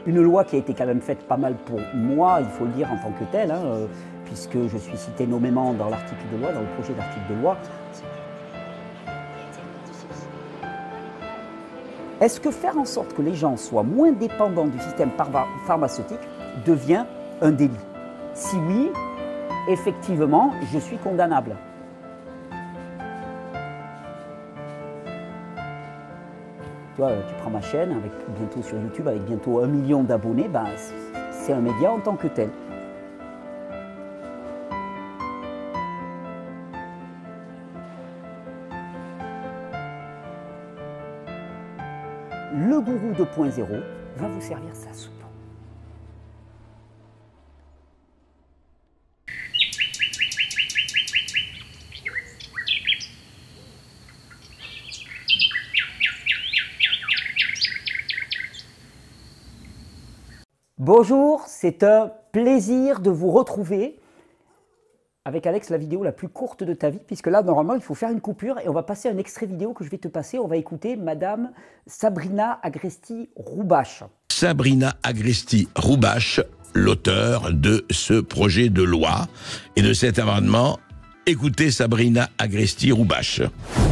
Une loi qui a été quand même faite pas mal pour moi, il faut le dire en tant que telle, puisque je suis cité nommément dans l'article de loi, dans le projet d'article de loi. Est-ce que faire en sorte que les gens soient moins dépendants du système pharmaceutique devient un délit? Si oui, effectivement, je suis condamnable. Tu vois, tu prends ma chaîne, avec bientôt sur YouTube, avec bientôt 1 million d'abonnés, ben, c'est un média en tant que tel. Le gourou 2.0 va vous servir sa soupe. Bonjour, c'est un plaisir de vous retrouver avec Alex, la vidéo la plus courte de ta vie, puisque là, normalement, il faut faire une coupure et on va passer un extrait vidéo que je vais te passer. On va écouter Madame Sabrina Agresti-Roubache. Sabrina Agresti-Roubache, l'auteur de ce projet de loi et de cet amendement. Écoutez Sabrina Agresti-Roubache.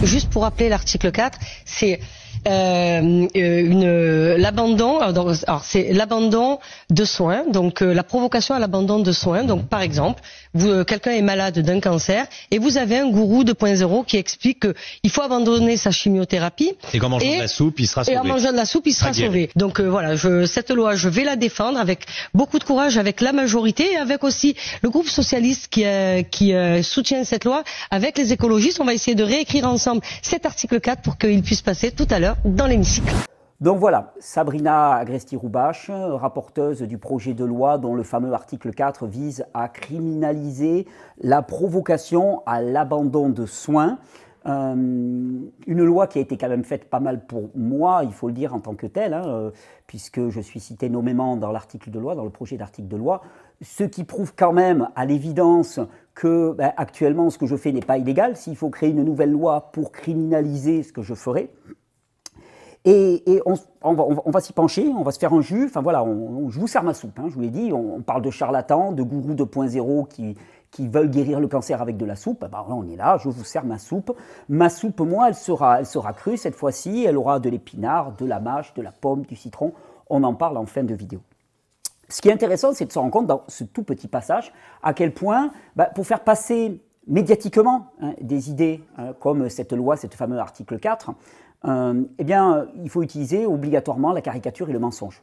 Juste pour rappeler l'article 4, c'est l'abandon. Alors c'est l'abandon de soins, donc la provocation à l'abandon de soins. Donc par exemple, quelqu'un est malade d'un cancer et vous avez un gourou 2.0 qui explique qu'il faut abandonner sa chimiothérapie. Et qu'en mangeant de la soupe, il sera sauvé. Et en mangeant de la soupe, il sera sauvé. Donc voilà, cette loi, je vais la défendre avec beaucoup de courage, avec la majorité et avec aussi le groupe socialiste qui soutient cette loi. Avec les écologistes, on va essayer de réécrire ensemble cet article 4 pour qu'il puisse passer tout à l'heure dans l'hémicycle. Donc voilà, Sabrina Agresti-Roubache, rapporteuse du projet de loi dont le fameux article 4 vise à criminaliser la provocation à l'abandon de soins. Une loi qui a été quand même faite pas mal pour moi, il faut le dire en tant que telle, puisque je suis cité nommément dans l'article de loi, dans le projet d'article de loi, ce qui prouve quand même à l'évidence que actuellement ce que je fais n'est pas illégal. S'il faut créer une nouvelle loi pour criminaliser ce que je ferai, et on va s'y pencher, on va se faire un jus. Enfin voilà, je vous sers ma soupe, je vous l'ai dit, on parle de charlatans, de gourous 2.0 qui veulent guérir le cancer avec de la soupe. Ben, on est là, je vous sers ma soupe. Ma soupe, moi, elle sera crue cette fois-ci, elle aura de l'épinard, de la mâche, de la pomme, du citron. On en parle en fin de vidéo. Ce qui est intéressant, c'est de se rendre compte dans ce tout petit passage à quel point, pour faire passer médiatiquement des idées comme cette loi, cette fameux article 4, eh bien, il faut utiliser obligatoirement la caricature et le mensonge.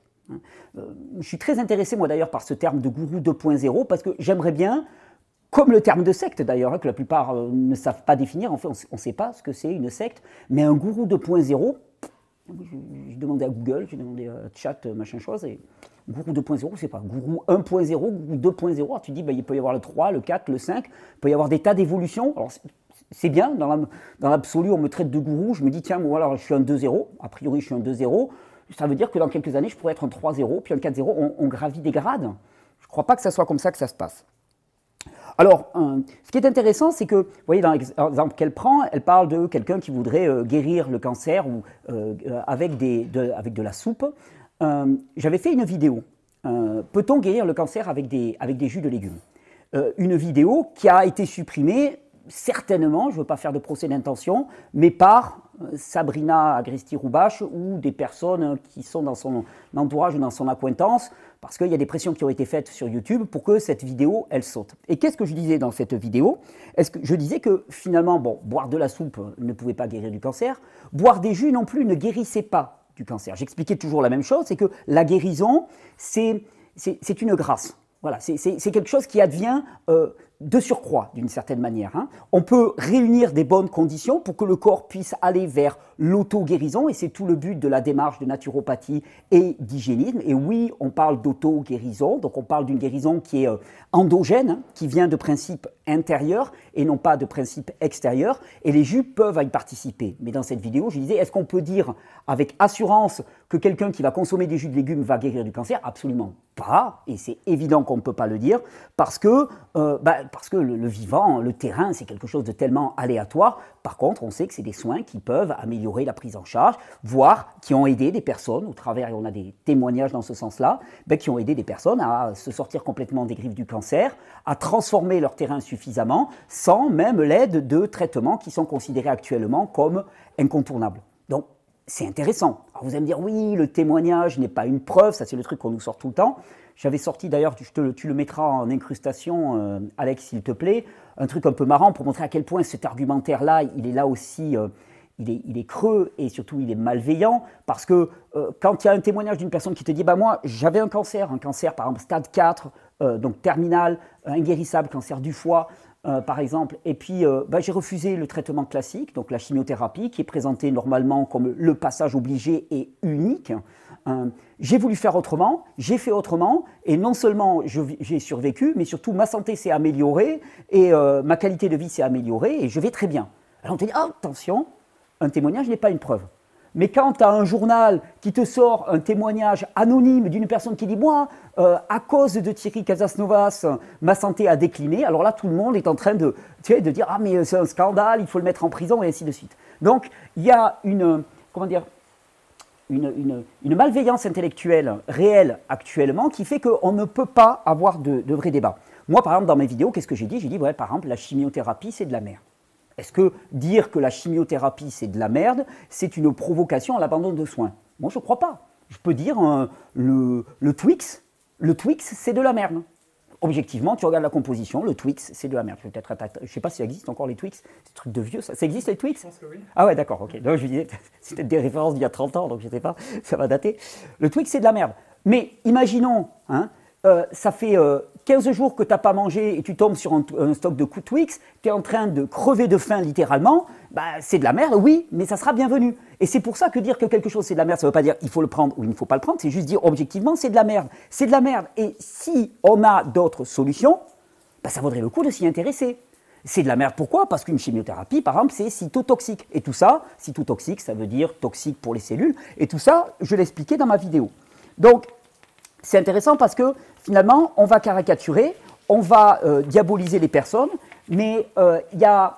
Je suis très intéressé, moi d'ailleurs, par ce terme de gourou 2.0 parce que j'aimerais bien, comme le terme de secte d'ailleurs, que la plupart ne savent pas définir, en fait on ne sait pas ce que c'est une secte, mais un gourou 2.0, j'ai demandé à Google, j'ai demandé à Chat, machin chose, et gourou 2.0, c'est pas gourou 1.0, gourou 2.0, alors tu dis il peut y avoir le 3, le 4, le 5, il peut y avoir des tas d'évolutions. Alors c'est bien, dans l'absolu on me traite de gourou, je me dis tiens moi alors je suis un 2.0, a priori je suis un 2.0, ça veut dire que dans quelques années je pourrais être un 3.0, puis un 4.0, on gravit des grades. Je ne crois pas que ça soit comme ça que ça se passe. Alors, ce qui est intéressant, c'est que, vous voyez, dans l'exemple qu'elle prend, elle parle de quelqu'un qui voudrait guérir le cancer avec de la soupe. J'avais fait une vidéo. Peut-on guérir le cancer avec des jus de légumes? Une vidéo qui a été supprimée, certainement, je ne veux pas faire de procès d'intention, mais par Sabrina Agresti-Roubache ou des personnes qui sont dans son entourage ou dans son accointance, parce qu'il y a des pressions qui ont été faites sur YouTube pour que cette vidéo, elle saute. Et qu'est-ce que je disais dans cette vidéo? Je disais que finalement, boire de la soupe ne pouvait pas guérir du cancer, boire des jus non plus ne guérissait pas du cancer. J'expliquais toujours la même chose, c'est que la guérison, c'est une grâce. Voilà, c'est quelque chose qui advient de surcroît, d'une certaine manière. On peut réunir des bonnes conditions pour que le corps puisse aller vers l'auto-guérison, et c'est tout le but de la démarche de naturopathie et d'hygiénisme. Et oui, on parle d'auto-guérison, donc on parle d'une guérison qui est endogène, qui vient de principes intérieur et non pas de principe extérieur, et les jus peuvent y participer. Mais dans cette vidéo, je disais, est-ce qu'on peut dire avec assurance que quelqu'un qui va consommer des jus de légumes va guérir du cancer? Absolument pas, et c'est évident qu'on ne peut pas le dire, parce que le vivant, le terrain, c'est quelque chose de tellement aléatoire. Par contre, on sait que c'est des soins qui peuvent améliorer la prise en charge, voire qui ont aidé des personnes, au travers, et on a des témoignages dans ce sens-là, qui ont aidé des personnes à se sortir complètement des griffes du cancer, à transformer leur terrain suffisamment, sans même l'aide de traitements qui sont considérés actuellement comme incontournables. Donc, c'est intéressant. Alors vous allez me dire, oui, le témoignage n'est pas une preuve, ça c'est le truc qu'on nous sort tout le temps. J'avais sorti d'ailleurs, tu le mettras en incrustation, Alex, s'il te plaît, un truc un peu marrant pour montrer à quel point cet argumentaire-là, il est là aussi, il est creux et surtout il est malveillant, parce que quand il y a un témoignage d'une personne qui te dit, moi j'avais un cancer par exemple stade 4, donc terminal, inguérissable, cancer du foie, par exemple, et puis j'ai refusé le traitement classique, donc la chimiothérapie, qui est présentée normalement comme le passage obligé et unique. J'ai voulu faire autrement, j'ai fait autrement, et non seulement j'ai survécu, mais surtout ma santé s'est améliorée, et ma qualité de vie s'est améliorée, et je vais très bien. Alors on te dit, attention, un témoignage n'est pas une preuve. Mais quand tu as un journal qui te sort un témoignage anonyme d'une personne qui dit « Moi, à cause de Thierry Casasnovas, ma santé a décliné », alors là, tout le monde est en train de dire « Ah, mais c'est un scandale, il faut le mettre en prison » et ainsi de suite. Donc, il y a une malveillance intellectuelle réelle actuellement qui fait qu'on ne peut pas avoir de vrai débat. Moi, par exemple, dans mes vidéos, qu'est-ce que j'ai dit? J'ai dit, par exemple, la chimiothérapie, c'est de la merde. Est-ce que dire que la chimiothérapie, c'est de la merde, c'est une provocation à l'abandon de soins? Moi, je ne crois pas. Je peux dire le Twix, c'est de la merde. Objectivement, tu regardes la composition, le Twix, c'est de la merde. Je ne sais pas si ça existe encore les Twix, c'est des trucs de vieux, ça existe les Twix? Je pense que oui. Ah ouais, d'accord, ok. Donc, je disais, c'est peut-être des références d'il y a 30 ans, donc je ne sais pas, ça va dater. Le Twix, c'est de la merde. Mais imaginons, ça fait 15 jours que tu n'as pas mangé et tu tombes sur un stock de Twix, tu es en train de crever de faim littéralement, c'est de la merde, oui, mais ça sera bienvenu. Et c'est pour ça que dire que quelque chose c'est de la merde, ça ne veut pas dire il faut le prendre ou il ne faut pas le prendre, c'est juste dire objectivement c'est de la merde. C'est de la merde. Et si on a d'autres solutions, ça vaudrait le coup de s'y intéresser. C'est de la merde, pourquoi? Parce qu'une chimiothérapie, par exemple, c'est cytotoxique. Et tout ça, cytotoxique, ça veut dire toxique pour les cellules. Et tout ça, je l'expliquais dans ma vidéo. Donc, c'est intéressant parce que finalement, on va caricaturer, on va diaboliser les personnes, mais il y a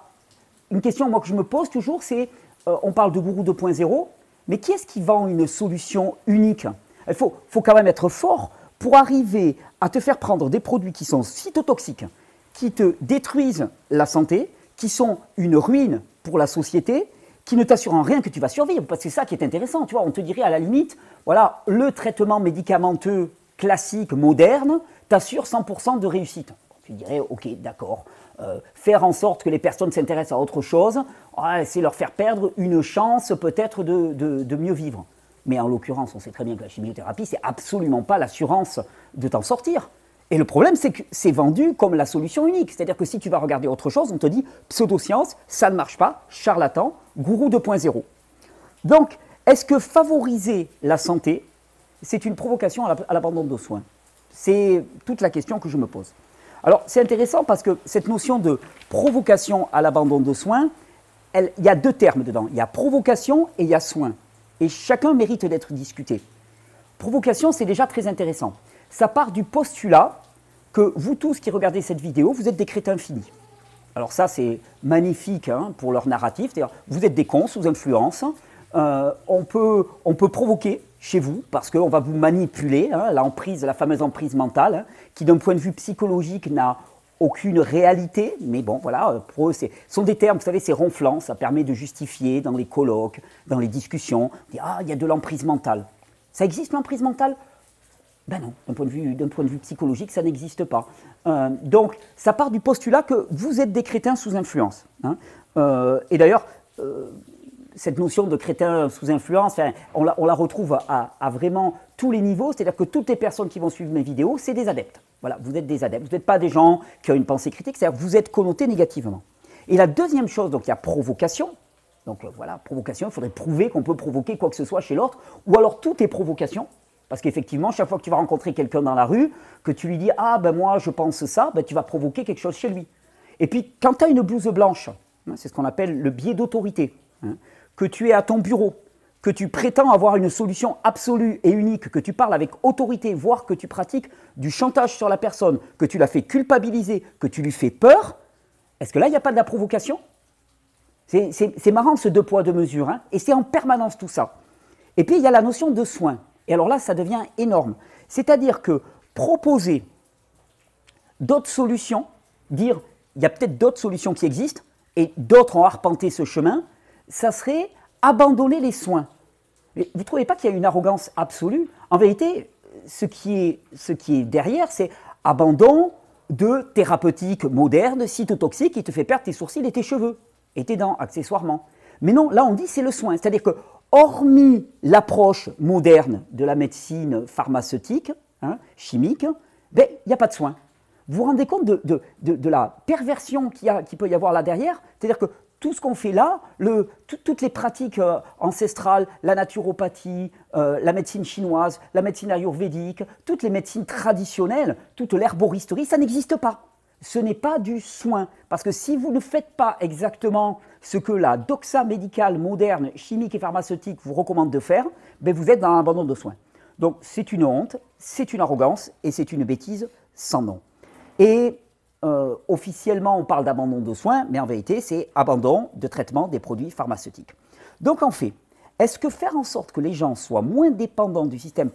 une question moi, que je me pose toujours, c'est, on parle de gourou 2.0, mais qui est-ce qui vend une solution unique? Il faut quand même être fort pour arriver à te faire prendre des produits qui sont cytotoxiques, qui te détruisent la santé, qui sont une ruine pour la société, qui ne t'assure en rien que tu vas survivre, parce que c'est ça qui est intéressant, tu vois, on te dirait à la limite, voilà, le traitement médicamenteux classique, moderne, t'assure 100% de réussite. Tu dirais, ok, d'accord, faire en sorte que les personnes s'intéressent à autre chose, c'est leur faire perdre une chance peut-être de mieux vivre. Mais en l'occurrence, on sait très bien que la chimiothérapie, c'est absolument pas l'assurance de t'en sortir. Et le problème, c'est que c'est vendu comme la solution unique. C'est-à-dire que si tu vas regarder autre chose, on te dit pseudoscience, ça ne marche pas, charlatan, gourou 2.0. Donc, est-ce que favoriser la santé, c'est une provocation à l'abandon de soins? C'est toute la question que je me pose. Alors, c'est intéressant parce que cette notion de provocation à l'abandon de soins, il y a deux termes dedans. Il y a provocation et il y a soin. Et chacun mérite d'être discuté. Provocation, c'est déjà très intéressant. Ça part du postulat que vous tous qui regardez cette vidéo, vous êtes des crétins finis. Alors ça, c'est magnifique pour leur narratif. C'est-à-dire, vous êtes des cons sous influence. On peut provoquer chez vous parce qu'on va vous manipuler, la fameuse emprise mentale, qui d'un point de vue psychologique n'a aucune réalité. Mais bon, voilà, pour eux, ce sont des termes, vous savez, c'est ronflant, ça permet de justifier dans les colloques, dans les discussions. On dit, il y a de l'emprise mentale. Ça existe l'emprise mentale? Ben non, d'un point de vue psychologique, ça n'existe pas. Donc, ça part du postulat que vous êtes des crétins sous influence. Et d'ailleurs, cette notion de crétin sous influence, on la retrouve à vraiment tous les niveaux. C'est-à-dire que toutes les personnes qui vont suivre mes vidéos, c'est des adeptes. Voilà, vous êtes des adeptes. Vous n'êtes pas des gens qui ont une pensée critique, c'est-à-dire que vous êtes connotés négativement. Et la deuxième chose, donc il y a provocation. Donc voilà, provocation, il faudrait prouver qu'on peut provoquer quoi que ce soit chez l'autre. Ou alors tout est provocation. Parce qu'effectivement, chaque fois que tu vas rencontrer quelqu'un dans la rue, que tu lui dis « Ah, ben moi, je pense ça », ben tu vas provoquer quelque chose chez lui. Et puis, quand tu as une blouse blanche, hein, c'est ce qu'on appelle le biais d'autorité, hein, que tu es à ton bureau, que tu prétends avoir une solution absolue et unique, que tu parles avec autorité, voire que tu pratiques du chantage sur la personne, que tu la fais culpabiliser, que tu lui fais peur, est-ce que là, il n'y a pas de la provocation? C'est marrant ce deux poids, deux mesures, hein, et c'est en permanence tout ça. Et puis, il y a la notion de soin. Et alors là, ça devient énorme. C'est-à-dire que proposer d'autres solutions, dire il y a peut-être d'autres solutions qui existent, et d'autres ont arpenté ce chemin, ça serait abandonner les soins. Mais vous ne trouvez pas qu'il y a une arrogance absolue? En vérité, ce qui est derrière, c'est abandon de thérapeutiques modernes, cytotoxiques, qui te fait perdre tes sourcils et tes cheveux, et tes dents, accessoirement. Mais non, là on dit c'est le soin. C'est-à-dire que, hormis l'approche moderne de la médecine pharmaceutique, hein, chimique, ben, il n'y a pas de soin. Vous vous rendez compte de la perversion qu'il peut y avoir là derrière? C'est-à-dire que tout ce qu'on fait là, toutes les pratiques ancestrales, la naturopathie, la médecine chinoise, la médecine ayurvédique, toutes les médecines traditionnelles, toute l'herboristerie, ça n'existe pas. Ce n'est pas du soin. Parce que si vous ne faites pas exactement ce que la doxa médicale moderne, chimique et pharmaceutique vous recommande de faire, ben vous êtes dans l'abandon de soins. Donc c'est une honte, c'est une arrogance et c'est une bêtise sans nom. Et officiellement, on parle d'abandon de soins, mais en vérité, c'est abandon de traitement des produits pharmaceutiques. Donc en fait, est-ce que faire en sorte que les gens soient moins dépendants du système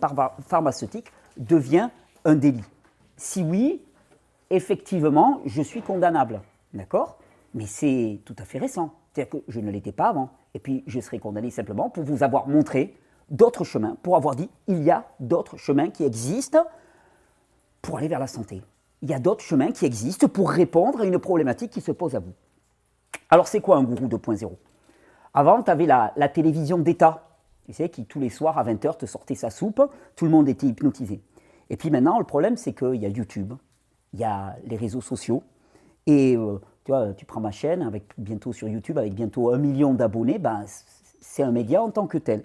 pharmaceutique devient un délit? Si oui, effectivement, je suis condamnable, d'accord? Mais c'est tout à fait récent, c'est-à-dire que je ne l'étais pas avant. Et puis, je serai condamné simplement pour vous avoir montré d'autres chemins, pour avoir dit, il y a d'autres chemins qui existent pour aller vers la santé. Il y a d'autres chemins qui existent pour répondre à une problématique qui se pose à vous. Alors, c'est quoi un gourou 2.0? Avant, tu avais la télévision d'État, tu sais, qui tous les soirs à 20h te sortait sa soupe, tout le monde était hypnotisé. Et puis maintenant, le problème, c'est qu'il y a YouTube, il y a les réseaux sociaux, et tu vois, tu prends ma chaîne, avec bientôt sur YouTube, avec bientôt 1 million d'abonnés, ben, c'est un média en tant que tel.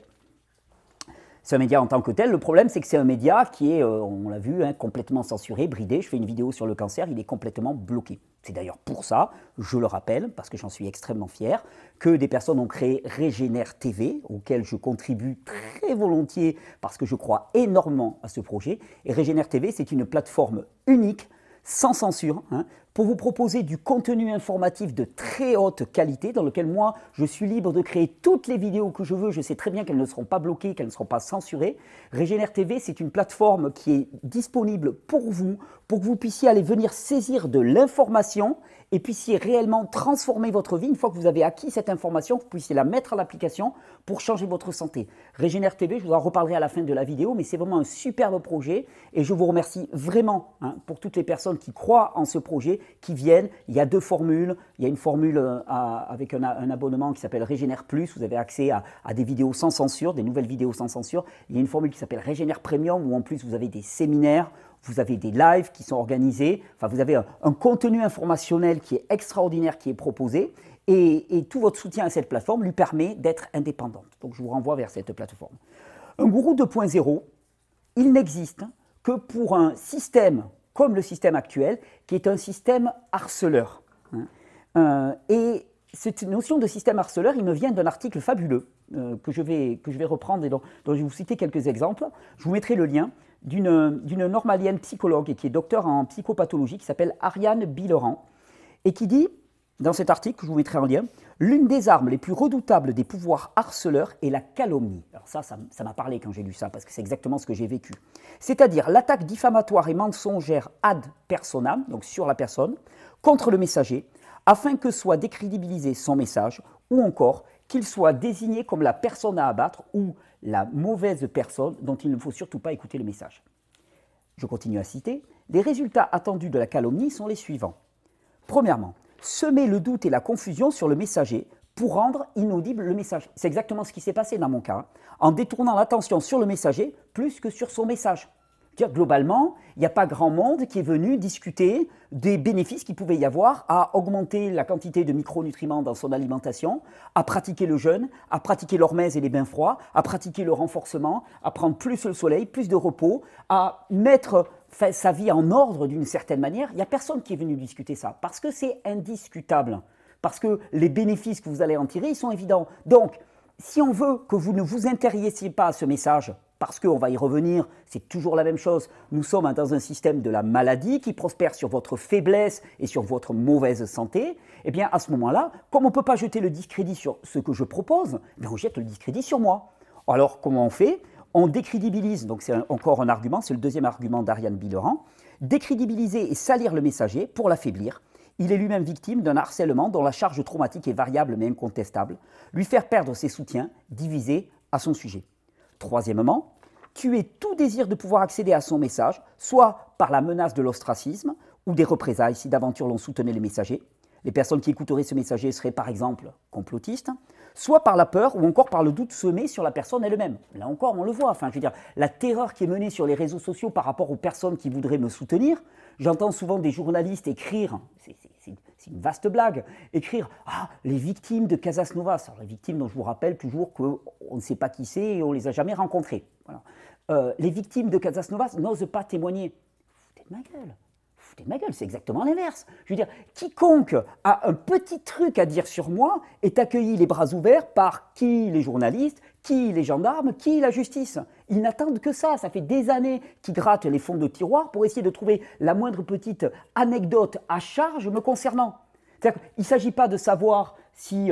C'est un média en tant que tel. Le problème, c'est que c'est un média qui est, on l'a vu, hein, complètement censuré, bridé. Je fais une vidéo sur le cancer, il est complètement bloqué. C'est d'ailleurs pour ça, je le rappelle, parce que j'en suis extrêmement fier, que des personnes ont créé Régénère TV, auquel je contribue très volontiers, parce que je crois énormément à ce projet. Et Régénère TV, c'est une plateforme unique, sans censure, hein, pour vous proposer du contenu informatif de très haute qualité, dans lequel moi, je suis libre de créer toutes les vidéos que je veux. Je sais très bien qu'elles ne seront pas bloquées, qu'elles ne seront pas censurées. Régénère TV, c'est une plateforme qui est disponible pour que vous puissiez aller venir saisir de l'information et puissiez réellement transformer votre vie. Une fois que vous avez acquis cette information, vous puissiez la mettre à l'application pour changer votre santé. Régénère TV, je vous en reparlerai à la fin de la vidéo, mais c'est vraiment un superbe projet et je vous remercie vraiment, hein, pour toutes les personnes qui croient en ce projet, qui viennent. Il y a 2 formules. Il y a une formule avec un abonnement qui s'appelle Régénère Plus. Vous avez accès à des vidéos sans censure, des nouvelles vidéos sans censure. Il y a une formule qui s'appelle Régénère Premium où en plus vous avez des séminaires, vous avez des lives qui sont organisés. Enfin, vous avez un contenu informationnel qui est extraordinaire, qui est proposé. Et tout votre soutien à cette plateforme lui permet d'être indépendante. Donc, je vous renvoie vers cette plateforme. Un gourou 2.0, il n'existe que pour un système comme le système actuel, qui est un système harceleur. Et cette notion de système harceleur, il me vient d'un article fabuleux que je vais reprendre et dont je vais vous citer quelques exemples. Je vous mettrai le lien d'une normalienne psychologue et qui est docteur en psychopathologie, qui s'appelle Ariane Bileran, et qui dit, dans cet article que je vous mettrai en lien, l'une des armes les plus redoutables des pouvoirs harceleurs est la calomnie. Alors ça m'a parlé quand j'ai lu ça, parce que c'est exactement ce que j'ai vécu. C'est-à-dire l'attaque diffamatoire et mensongère ad personam, donc sur la personne, contre le messager, afin que soit décrédibilisé son message, ou encore qu'il soit désigné comme la personne à abattre ou la mauvaise personne dont il ne faut surtout pas écouter le message. Je continue à citer. Les résultats attendus de la calomnie sont les suivants. Premièrement, semer le doute et la confusion sur le messager pour rendre inaudible le message. C'est exactement ce qui s'est passé dans mon cas, en détournant l'attention sur le messager plus que sur son message. Globalement, il n'y a pas grand monde qui est venu discuter des bénéfices qu'il pouvait y avoir à augmenter la quantité de micronutriments dans son alimentation, à pratiquer le jeûne, à pratiquer l'hormèse et les bains froids, à pratiquer le renforcement, à prendre plus le soleil, plus de repos, à mettre fait sa vie en ordre d'une certaine manière, il n'y a personne qui est venu discuter ça, parce que c'est indiscutable, parce que les bénéfices que vous allez en tirer, ils sont évidents. Donc, si on veut que vous ne vous intéressiez pas à ce message, parce qu'on va y revenir, c'est toujours la même chose, nous sommes dans un système de la maladie qui prospère sur votre faiblesse et sur votre mauvaise santé, eh bien à ce moment-là, comme on ne peut pas jeter le discrédit sur ce que je propose, eh bien on jette le discrédit sur moi. Alors comment on fait? On décrédibilise, donc c'est encore un argument, c'est le deuxième argument d'Ariane Bileran, décrédibiliser et salir le messager pour l'affaiblir. Il est lui-même victime d'un harcèlement dont la charge traumatique est variable mais incontestable, lui faire perdre ses soutiens, diviser à son sujet. Troisièmement, tuer tout désir de pouvoir accéder à son message, soit par la menace de l'ostracisme ou des représailles si d'aventure l'on soutenait les messagers. Les personnes qui écouteraient ce messager seraient par exemple complotistes, soit par la peur ou encore par le doute semé sur la personne elle-même. Là encore, on le voit. Enfin, je veux dire, la terreur qui est menée sur les réseaux sociaux par rapport aux personnes qui voudraient me soutenir. J'entends souvent des journalistes écrire, c'est une vaste blague, écrire « Ah, les victimes de Casas Novas ». Alors, les victimes dont je vous rappelle toujours qu'on ne sait pas qui c'est et on ne les a jamais rencontrées. Voilà. Les victimes de Casas Novas n'osent pas témoigner. Foutez de ma gueule. Foutez de ma gueule, c'est exactement l'inverse. Je veux dire, quiconque a un petit truc à dire sur moi est accueilli les bras ouverts par qui les journalistes, qui les gendarmes, qui la justice. Ils n'attendent que ça. Ça fait des années qu'ils grattent les fonds de tiroir pour essayer de trouver la moindre petite anecdote à charge me concernant. C'est-à-dire qu'il ne s'agit pas de savoir si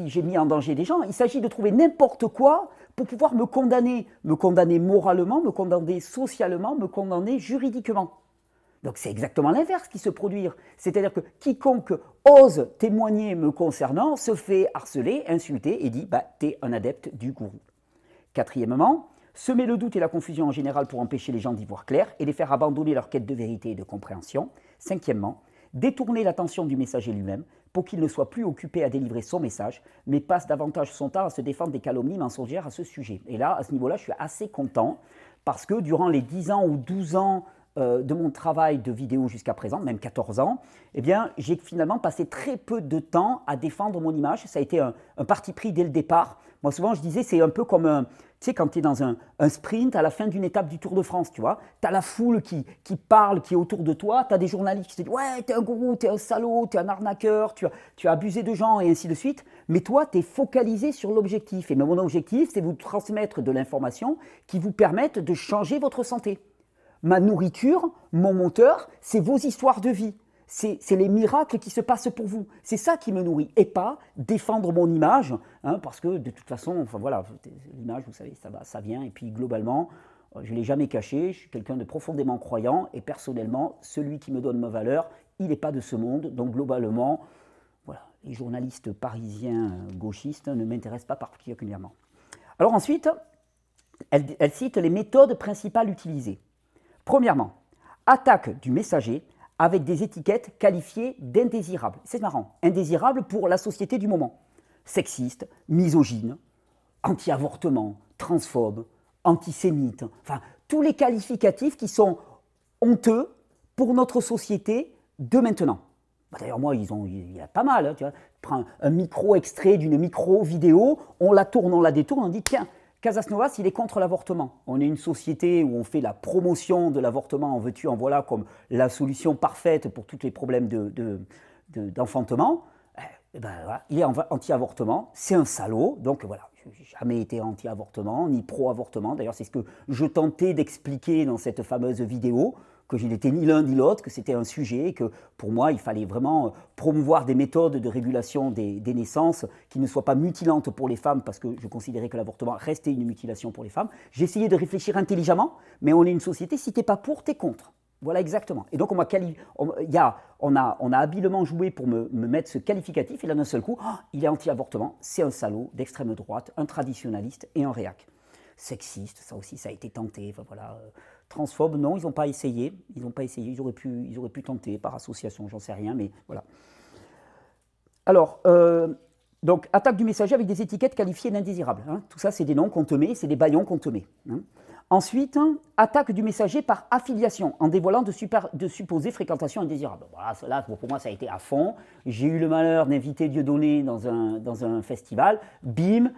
j'ai mis en danger des gens, il s'agit de trouver n'importe quoi pour pouvoir me condamner moralement, me condamner socialement, me condamner juridiquement. Donc c'est exactement l'inverse qui se produit. C'est-à-dire que quiconque ose témoigner me concernant se fait harceler, insulter et dit bah, « t'es un adepte du gourou ». Quatrièmement, semer le doute et la confusion en général pour empêcher les gens d'y voir clair et les faire abandonner leur quête de vérité et de compréhension. Cinquièmement, détourner l'attention du messager lui-même pour qu'il ne soit plus occupé à délivrer son message, mais passe davantage son temps à se défendre des calomnies mensongères à ce sujet. Et là, à ce niveau-là, je suis assez content parce que durant les 10 ans ou 12 ans de mon travail de vidéo jusqu'à présent, même 14 ans, eh bien, j'ai finalement passé très peu de temps à défendre mon image. Ça a été un parti pris dès le départ. Moi, souvent, je disais, c'est un peu comme, tu sais, quand tu es dans un sprint à la fin d'une étape du Tour de France, tu vois, tu as la foule qui parle, qui est autour de toi, tu as des journalistes qui te disent « Ouais, t'es un gourou, t'es un salaud, t'es un arnaqueur, tu as abusé de gens, et ainsi de suite. » Mais toi, tu es focalisé sur l'objectif. Et mon objectif, c'est vous transmettre de l'information qui vous permette de changer votre santé. Ma nourriture, mon moteur, c'est vos histoires de vie. C'est les miracles qui se passent pour vous. C'est ça qui me nourrit. Et pas défendre mon image, hein, parce que de toute façon, enfin voilà, l'image, vous savez, ça vient. Et puis globalement, je ne l'ai jamais caché. Je suis quelqu'un de profondément croyant. Et personnellement, celui qui me donne ma valeur, il n'est pas de ce monde. Donc globalement, voilà, les journalistes parisiens gauchistes ne m'intéressent pas particulièrement. Alors ensuite, elle cite les méthodes principales utilisées. Premièrement, attaque du messager avec des étiquettes qualifiées d'indésirables. C'est marrant, indésirables pour la société du moment. Sexiste, misogyne, anti-avortement, transphobe, antisémite, enfin tous les qualificatifs qui sont honteux pour notre société de maintenant. D'ailleurs, moi, il y a pas mal. Hein, tu vois. Prends un micro-extrait d'une micro-vidéo, on la tourne, on la détourne, on dit tiens, Casas Novas, il est contre l'avortement. On est une société où on fait la promotion de l'avortement en veux-tu, en voilà, comme la solution parfaite pour tous les problèmes d'enfantement. Ben voilà, il est anti-avortement, c'est un salaud, donc voilà, je n'ai jamais été anti-avortement, ni pro-avortement. D'ailleurs, c'est ce que je tentais d'expliquer dans cette fameuse vidéo, que je n'étais ni l'un ni l'autre, que c'était un sujet, que pour moi, il fallait vraiment promouvoir des méthodes de régulation des naissances qui ne soient pas mutilantes pour les femmes, parce que je considérais que l'avortement restait une mutilation pour les femmes. J'ai essayé de réfléchir intelligemment, mais on est une société, si tu n'es pas pour, tu es contre. Voilà exactement. Et donc, on a habilement joué pour me mettre ce qualificatif, et là, d'un seul coup, il est anti-avortement, c'est un salaud d'extrême droite, un traditionnaliste et un réac. Sexiste, ça aussi, ça a été tenté, enfin, voilà. Transphobe, non, ils n'ont pas essayé. Ils auraient pu tenter par association, j'en sais rien, mais voilà. Alors, donc, attaque du messager avec des étiquettes qualifiées d'indésirables. Hein. Tout ça, c'est des noms qu'on te met, c'est des bâillons qu'on te met. Hein. Ensuite, attaque du messager par affiliation, en dévoilant de supposées fréquentations indésirables. Voilà, là, pour moi, ça a été à fond. J'ai eu le malheur d'inviter Dieudonné dans un festival. Bim,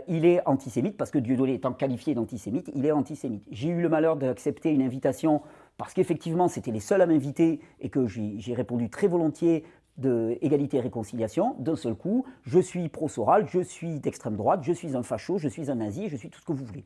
il est antisémite, parce que Dieudonné étant qualifié d'antisémite, il est antisémite. J'ai eu le malheur d'accepter une invitation parce qu'effectivement, c'était les seuls à m'inviter et que j'ai répondu très volontiers de égalité et réconciliation. D'un seul coup, je suis pro-Soral, je suis d'extrême droite, je suis un facho, je suis un nazi, je suis tout ce que vous voulez.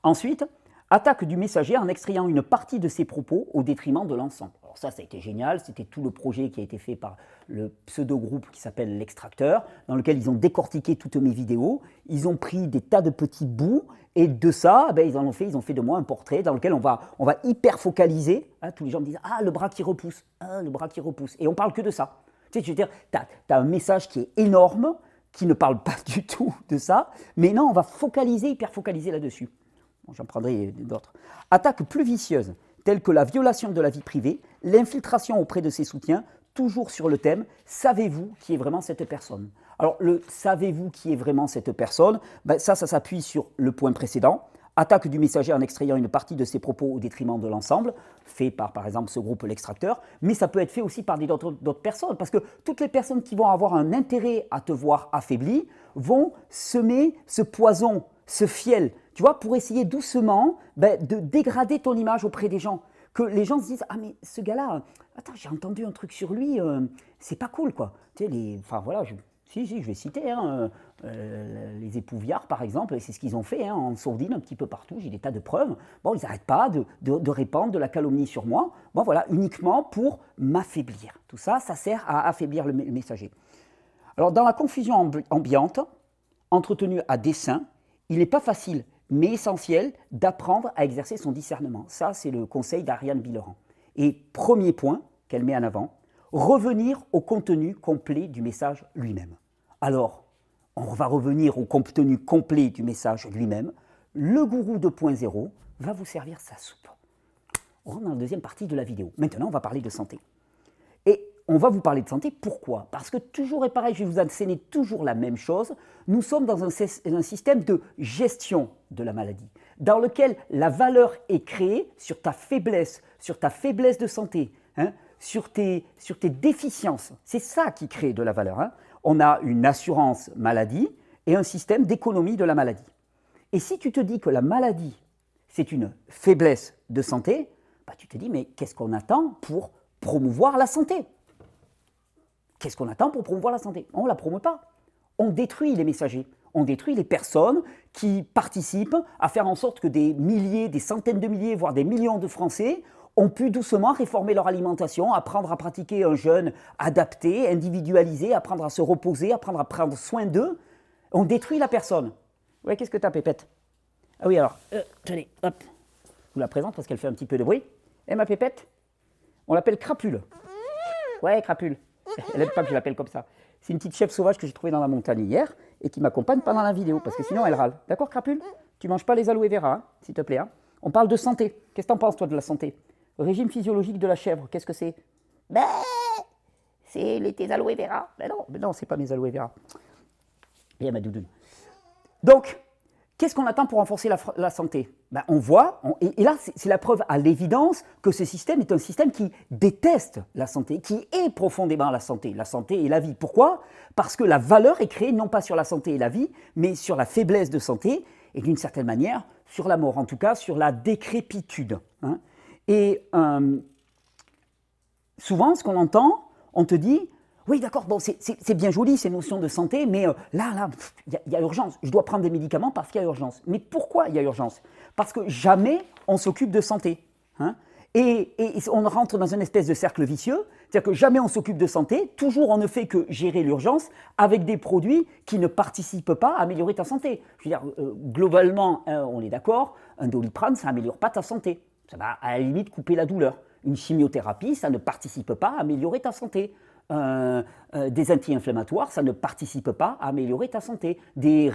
Ensuite, attaque du messager en extrayant une partie de ses propos au détriment de l'ensemble. Alors ça a été génial, c'était tout le projet qui a été fait par le pseudo-groupe qui s'appelle l'Extracteur, dans lequel ils ont décortiqué toutes mes vidéos, ils ont pris des tas de petits bouts, et de ça, ils ont fait de moi un portrait dans lequel on va hyper focaliser, hein, tous les gens me disent « Ah, le bras qui repousse, ah, le bras qui repousse », et on parle que de ça. Tu sais, je veux dire, tu as un message qui est énorme, qui ne parle pas du tout de ça, mais non, on va hyper focaliser là-dessus. Bon, j'en prendrai d'autres. Attaque plus vicieuse, telles que la violation de la vie privée, l'infiltration auprès de ses soutiens, toujours sur le thème « Savez-vous qui est vraiment cette personne ?» Alors, le « Savez-vous qui est vraiment cette personne ?» ça s'appuie sur le point précédent. Attaque du messager en extrayant une partie de ses propos au détriment de l'ensemble, fait par exemple, ce groupe L'Extracteur, mais ça peut être fait aussi par d'autres personnes, parce que toutes les personnes qui vont avoir un intérêt à te voir affaibli vont semer ce poison, ce fiel, tu vois, pour essayer doucement de dégrader ton image auprès des gens. Que les gens se disent « Ah mais ce gars-là, attends, j'ai entendu un truc sur lui, c'est pas cool quoi. » Tu sais, enfin voilà, je vais citer les épouviards par exemple, et c'est ce qu'ils ont fait en sourdine un petit peu partout, j'ai des tas de preuves. Bon, ils n'arrêtent pas de répandre de la calomnie sur moi, bon voilà, uniquement pour m'affaiblir. Tout ça, ça sert à affaiblir le messager. Alors dans la confusion ambiante, entretenue à dessein, il n'est pas facile, mais essentiel, d'apprendre à exercer son discernement. Ça, c'est le conseil d'Ariane Villeran. Et premier point qu'elle met en avant, revenir au contenu complet du message lui-même. Alors, on va revenir au contenu complet du message lui-même. Le gourou 2.0 va vous servir sa soupe. On rentre dans la deuxième partie de la vidéo. Maintenant, on va parler de santé. Et on va vous parler de santé, pourquoi? Parce que toujours et pareil, je vais vous asséner toujours la même chose. Nous sommes dans un système de gestion de la maladie, dans lequel la valeur est créée sur ta faiblesse de santé, hein, sur tes déficiences. C'est ça qui crée de la valeur. Hein. On a une assurance maladie et un système d'économie de la maladie. Et si tu te dis que la maladie, c'est une faiblesse de santé, tu te dis, mais qu'est-ce qu'on attend pour promouvoir la santé? Qu'est-ce qu'on attend pour promouvoir la santé? On ne la promeut pas. On détruit les messagers. On détruit les personnes qui participent à faire en sorte que des milliers, des centaines de milliers, voire des millions de Français ont pu doucement réformer leur alimentation, apprendre à pratiquer un jeûne adapté, individualisé, apprendre à se reposer, apprendre à prendre soin d'eux. On détruit la personne. Ouais, qu'est-ce que t'as, Pépette? Ah oui, alors, tenez, hop. Je vous la présente parce qu'elle fait un petit peu de bruit. Eh, ma Pépette, on l'appelle Crapule. Ouais, Crapule. Elle n'aime pas que je l'appelle comme ça. C'est une petite chèvre sauvage que j'ai trouvée dans la montagne hier et qui m'accompagne pendant la vidéo, parce que sinon elle râle. D'accord, Crapule? Tu manges pas les aloe vera, hein, s'il te plaît. Hein. On parle de santé. Qu'est-ce que t'en penses, toi, de la santé? Régime physiologique de la chèvre, qu'est-ce que c'est? C'est tes aloe vera. Mais non, c'est pas mes aloe vera. Et ma doudoune. Donc, qu'est-ce qu'on attend pour renforcer la santé? On voit, et là c'est la preuve à l'évidence que ce système est un système qui déteste la santé, qui est profondément la santé et la vie. Pourquoi? Parce que la valeur est créée non pas sur la santé et la vie, mais sur la faiblesse de santé, et d'une certaine manière, sur la mort, en tout cas sur la décrépitude. Hein. Et souvent, ce qu'on entend, on te dit... Oui, d'accord, bon, c'est bien joli ces notions de santé, mais là, il y a urgence. Je dois prendre des médicaments parce qu'il y a urgence. Mais pourquoi il y a urgence? Parce que jamais on s'occupe de santé. Hein, et on rentre dans une espèce de cercle vicieux, c'est-à-dire que jamais on s'occupe de santé, toujours on ne fait que gérer l'urgence avec des produits qui ne participent pas à améliorer ta santé. Je veux dire, globalement, on est d'accord, un Doliprane, ça n'améliore pas ta santé. Ça va à la limite couper la douleur. Une chimiothérapie, ça ne participe pas à améliorer ta santé. Des anti-inflammatoires, ça ne participe pas à améliorer ta santé. Des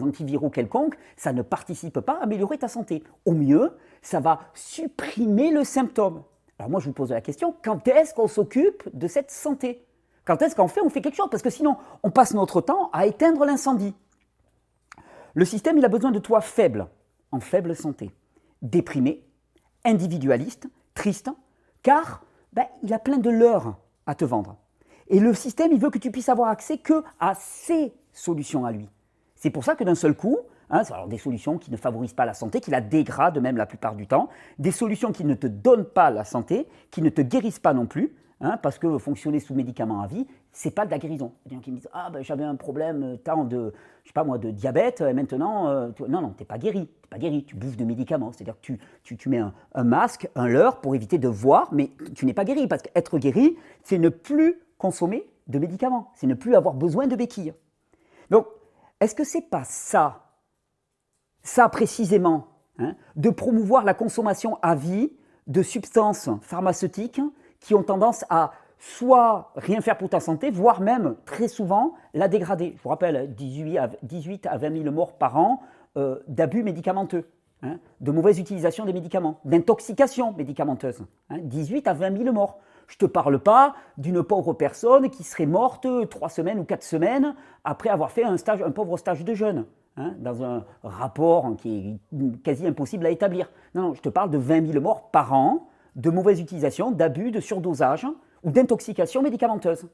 antiviraux quelconques, ça ne participe pas à améliorer ta santé. Au mieux, ça va supprimer le symptôme. Alors moi, je vous pose la question, quand est-ce qu'on s'occupe de cette santé? Quand est-ce qu'en fait, on fait quelque chose? Parce que sinon, on passe notre temps à éteindre l'incendie. Le système, il a besoin de toi faible, en faible santé, déprimé, individualiste, triste, car il a plein de leurres à te vendre. Et le système, il veut que tu puisses avoir accès qu'à ses solutions à lui. C'est pour ça que d'un seul coup, Hein, alors des solutions qui ne favorisent pas la santé, qui la dégradent même la plupart du temps, des solutions qui ne te donnent pas la santé, qui ne te guérissent pas non plus, hein, parce que fonctionner sous médicaments à vie, c'est pas de la guérison. Il y a des gens qui me disent ah ben j'avais un problème tant de je sais pas moi de diabète et maintenant non t'es pas guéri, tu bouffes de médicaments, c'est-à-dire que tu mets un masque, un leurre pour éviter de voir, mais tu n'es pas guéri parce qu'être guéri c'est ne plus consommer de médicaments, c'est ne plus avoir besoin de béquilles. Donc est-ce que c'est pas ça précisément, hein, de promouvoir la consommation à vie de substances pharmaceutiques qui ont tendance à soit rien faire pour ta santé, voire même très souvent la dégrader. Je vous rappelle, 18 à 20 000 morts par an d'abus médicamenteux, hein, de mauvaise utilisation des médicaments, d'intoxication médicamenteuse. Hein, 18 à 20 000 morts. Je ne te parle pas d'une pauvre personne qui serait morte 3 semaines ou 4 semaines après avoir fait un pauvre stage de jeûne. Hein, dans un rapport qui est quasi impossible à établir. Non, je te parle de 20 000 morts par an, de mauvaise utilisation, d'abus, de surdosage ou d'intoxication médicamenteuse.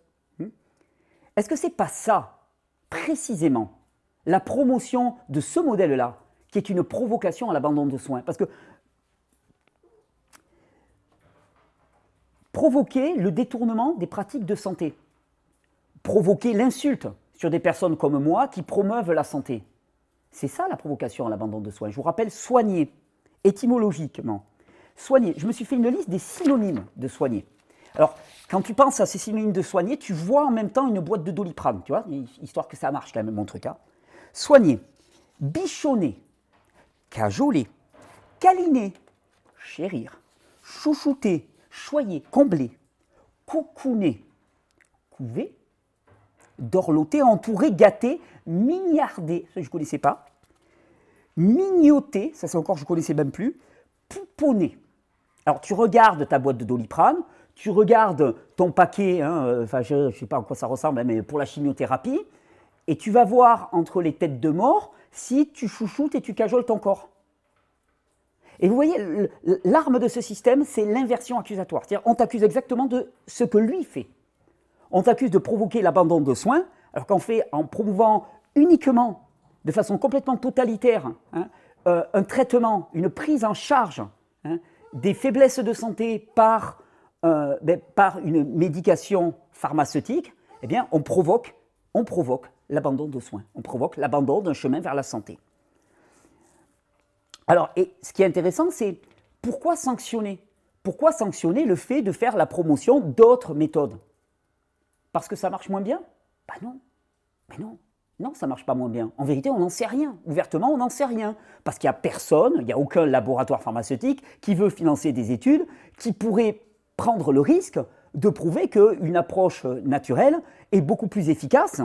Est-ce que ce n'est pas ça, précisément, la promotion de ce modèle-là, qui est une provocation à l'abandon de soins? Parce que provoquer le détournement des pratiques de santé, provoquer l'insulte sur des personnes comme moi qui promeuvent la santé, c'est ça la provocation à l'abandon de soins. Je vous rappelle, soigner, étymologiquement. Soigner, je me suis fait une liste des synonymes de soigner. Alors, quand tu penses à ces synonymes de soigner, tu vois en même temps une boîte de Doliprane, tu vois, histoire que ça marche quand même, mon truc. Hein. Soigner, bichonner, cajoler, câliner, chérir, chouchouter, choyer, combler, cocooner, couver, dorloter, entourer, gâter, mignarder, ça je ne connaissais pas, mignoter, ça c'est encore je ne connaissais même plus, pouponner. Alors tu regardes ta boîte de Doliprane, tu regardes ton paquet, hein, je ne sais pas à quoi ça ressemble, mais pour la chimiothérapie, et tu vas voir entre les têtes de mort si tu chouchoutes et tu cajoles ton corps. Et vous voyez, l'arme de ce système, c'est l'inversion accusatoire. C'est-à-dire on t'accuse exactement de ce que lui fait. On t'accuse de provoquer l'abandon de soins, alors qu'en fait, en promouvant uniquement, de façon complètement totalitaire, hein, un traitement, une prise en charge, hein, des faiblesses de santé par une médication pharmaceutique, eh bien, on provoque l'abandon de soins, on provoque l'abandon d'un chemin vers la santé. Alors, et ce qui est intéressant, c'est pourquoi sanctionner? Pourquoi sanctionner le fait de faire la promotion d'autres méthodes? Parce que ça marche moins bien? Ben non, mais non. Non, ça ne marche pas moins bien. En vérité, on n'en sait rien. Ouvertement, on n'en sait rien. Parce qu'il n'y a personne, il n'y a aucun laboratoire pharmaceutique qui veut financer des études qui pourraient prendre le risque de prouver qu'une approche naturelle est beaucoup plus efficace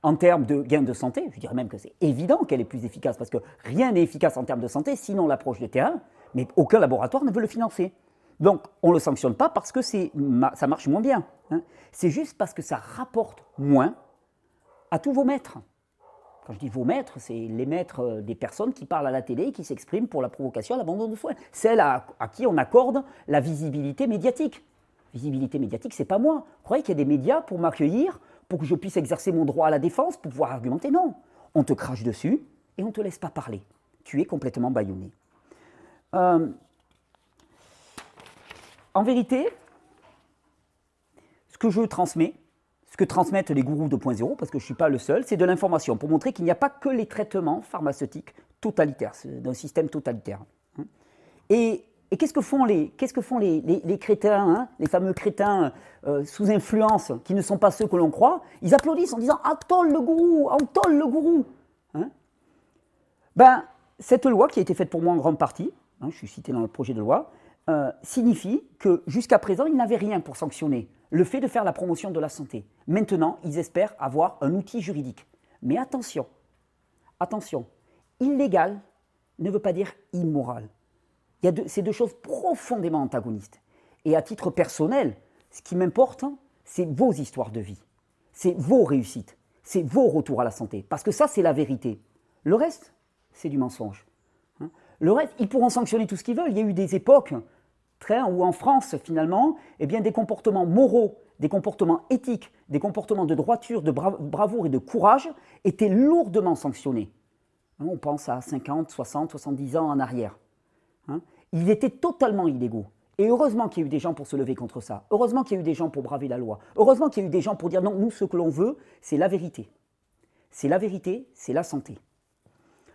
en termes de gain de santé. Je dirais même que c'est évident qu'elle est plus efficace parce que rien n'est efficace en termes de santé sinon l'approche de terrain, mais aucun laboratoire ne veut le financer. Donc, on ne le sanctionne pas parce que ça marche moins bien. Hein. C'est juste parce que ça rapporte moins à tous vos maîtres. Quand je dis vos maîtres, c'est les maîtres des personnes qui parlent à la télé et qui s'expriment pour la provocation à l'abandon de soins. Celles à qui on accorde la visibilité médiatique. Visibilité médiatique, c'est pas moi. Vous croyez qu'il y a des médias pour m'accueillir, pour que je puisse exercer mon droit à la défense, pour pouvoir argumenter? Non. On te crache dessus et on ne te laisse pas parler. Tu es complètement bâillonné. En vérité, ce que je transmets, ce que transmettent les gourous 2.0, parce que je ne suis pas le seul, c'est de l'information pour montrer qu'il n'y a pas que les traitements pharmaceutiques totalitaires, c'est un système totalitaire. Et qu'est-ce que font les crétins, hein, les fameux crétins sous influence, qui ne sont pas ceux que l'on croit? Ils applaudissent en disant « Antol le gourou, Antol le gourou hein ». Ben, cette loi qui a été faite pour moi en grande partie, hein, je suis cité dans le projet de loi, signifie que jusqu'à présent, ils n'avaient rien pour sanctionner le fait de faire la promotion de la santé. Maintenant, ils espèrent avoir un outil juridique. Mais attention, attention, illégal ne veut pas dire immoral. C'est deux choses profondément antagonistes. Et à titre personnel, ce qui m'importe, c'est vos histoires de vie, c'est vos réussites, c'est vos retours à la santé. Parce que ça, c'est la vérité. Le reste, c'est du mensonge. Le reste, ils pourront sanctionner tout ce qu'ils veulent. Il y a eu des époques où en France, finalement, eh bien, des comportements moraux, des comportements éthiques, des comportements de droiture, de bravoure et de courage étaient lourdement sanctionnés. On pense à 50, 60, 70 ans en arrière. Ils étaient totalement illégaux. Et heureusement qu'il y a eu des gens pour se lever contre ça. Heureusement qu'il y a eu des gens pour braver la loi. Heureusement qu'il y a eu des gens pour dire non, nous, ce que l'on veut, c'est la vérité. C'est la vérité, c'est la santé.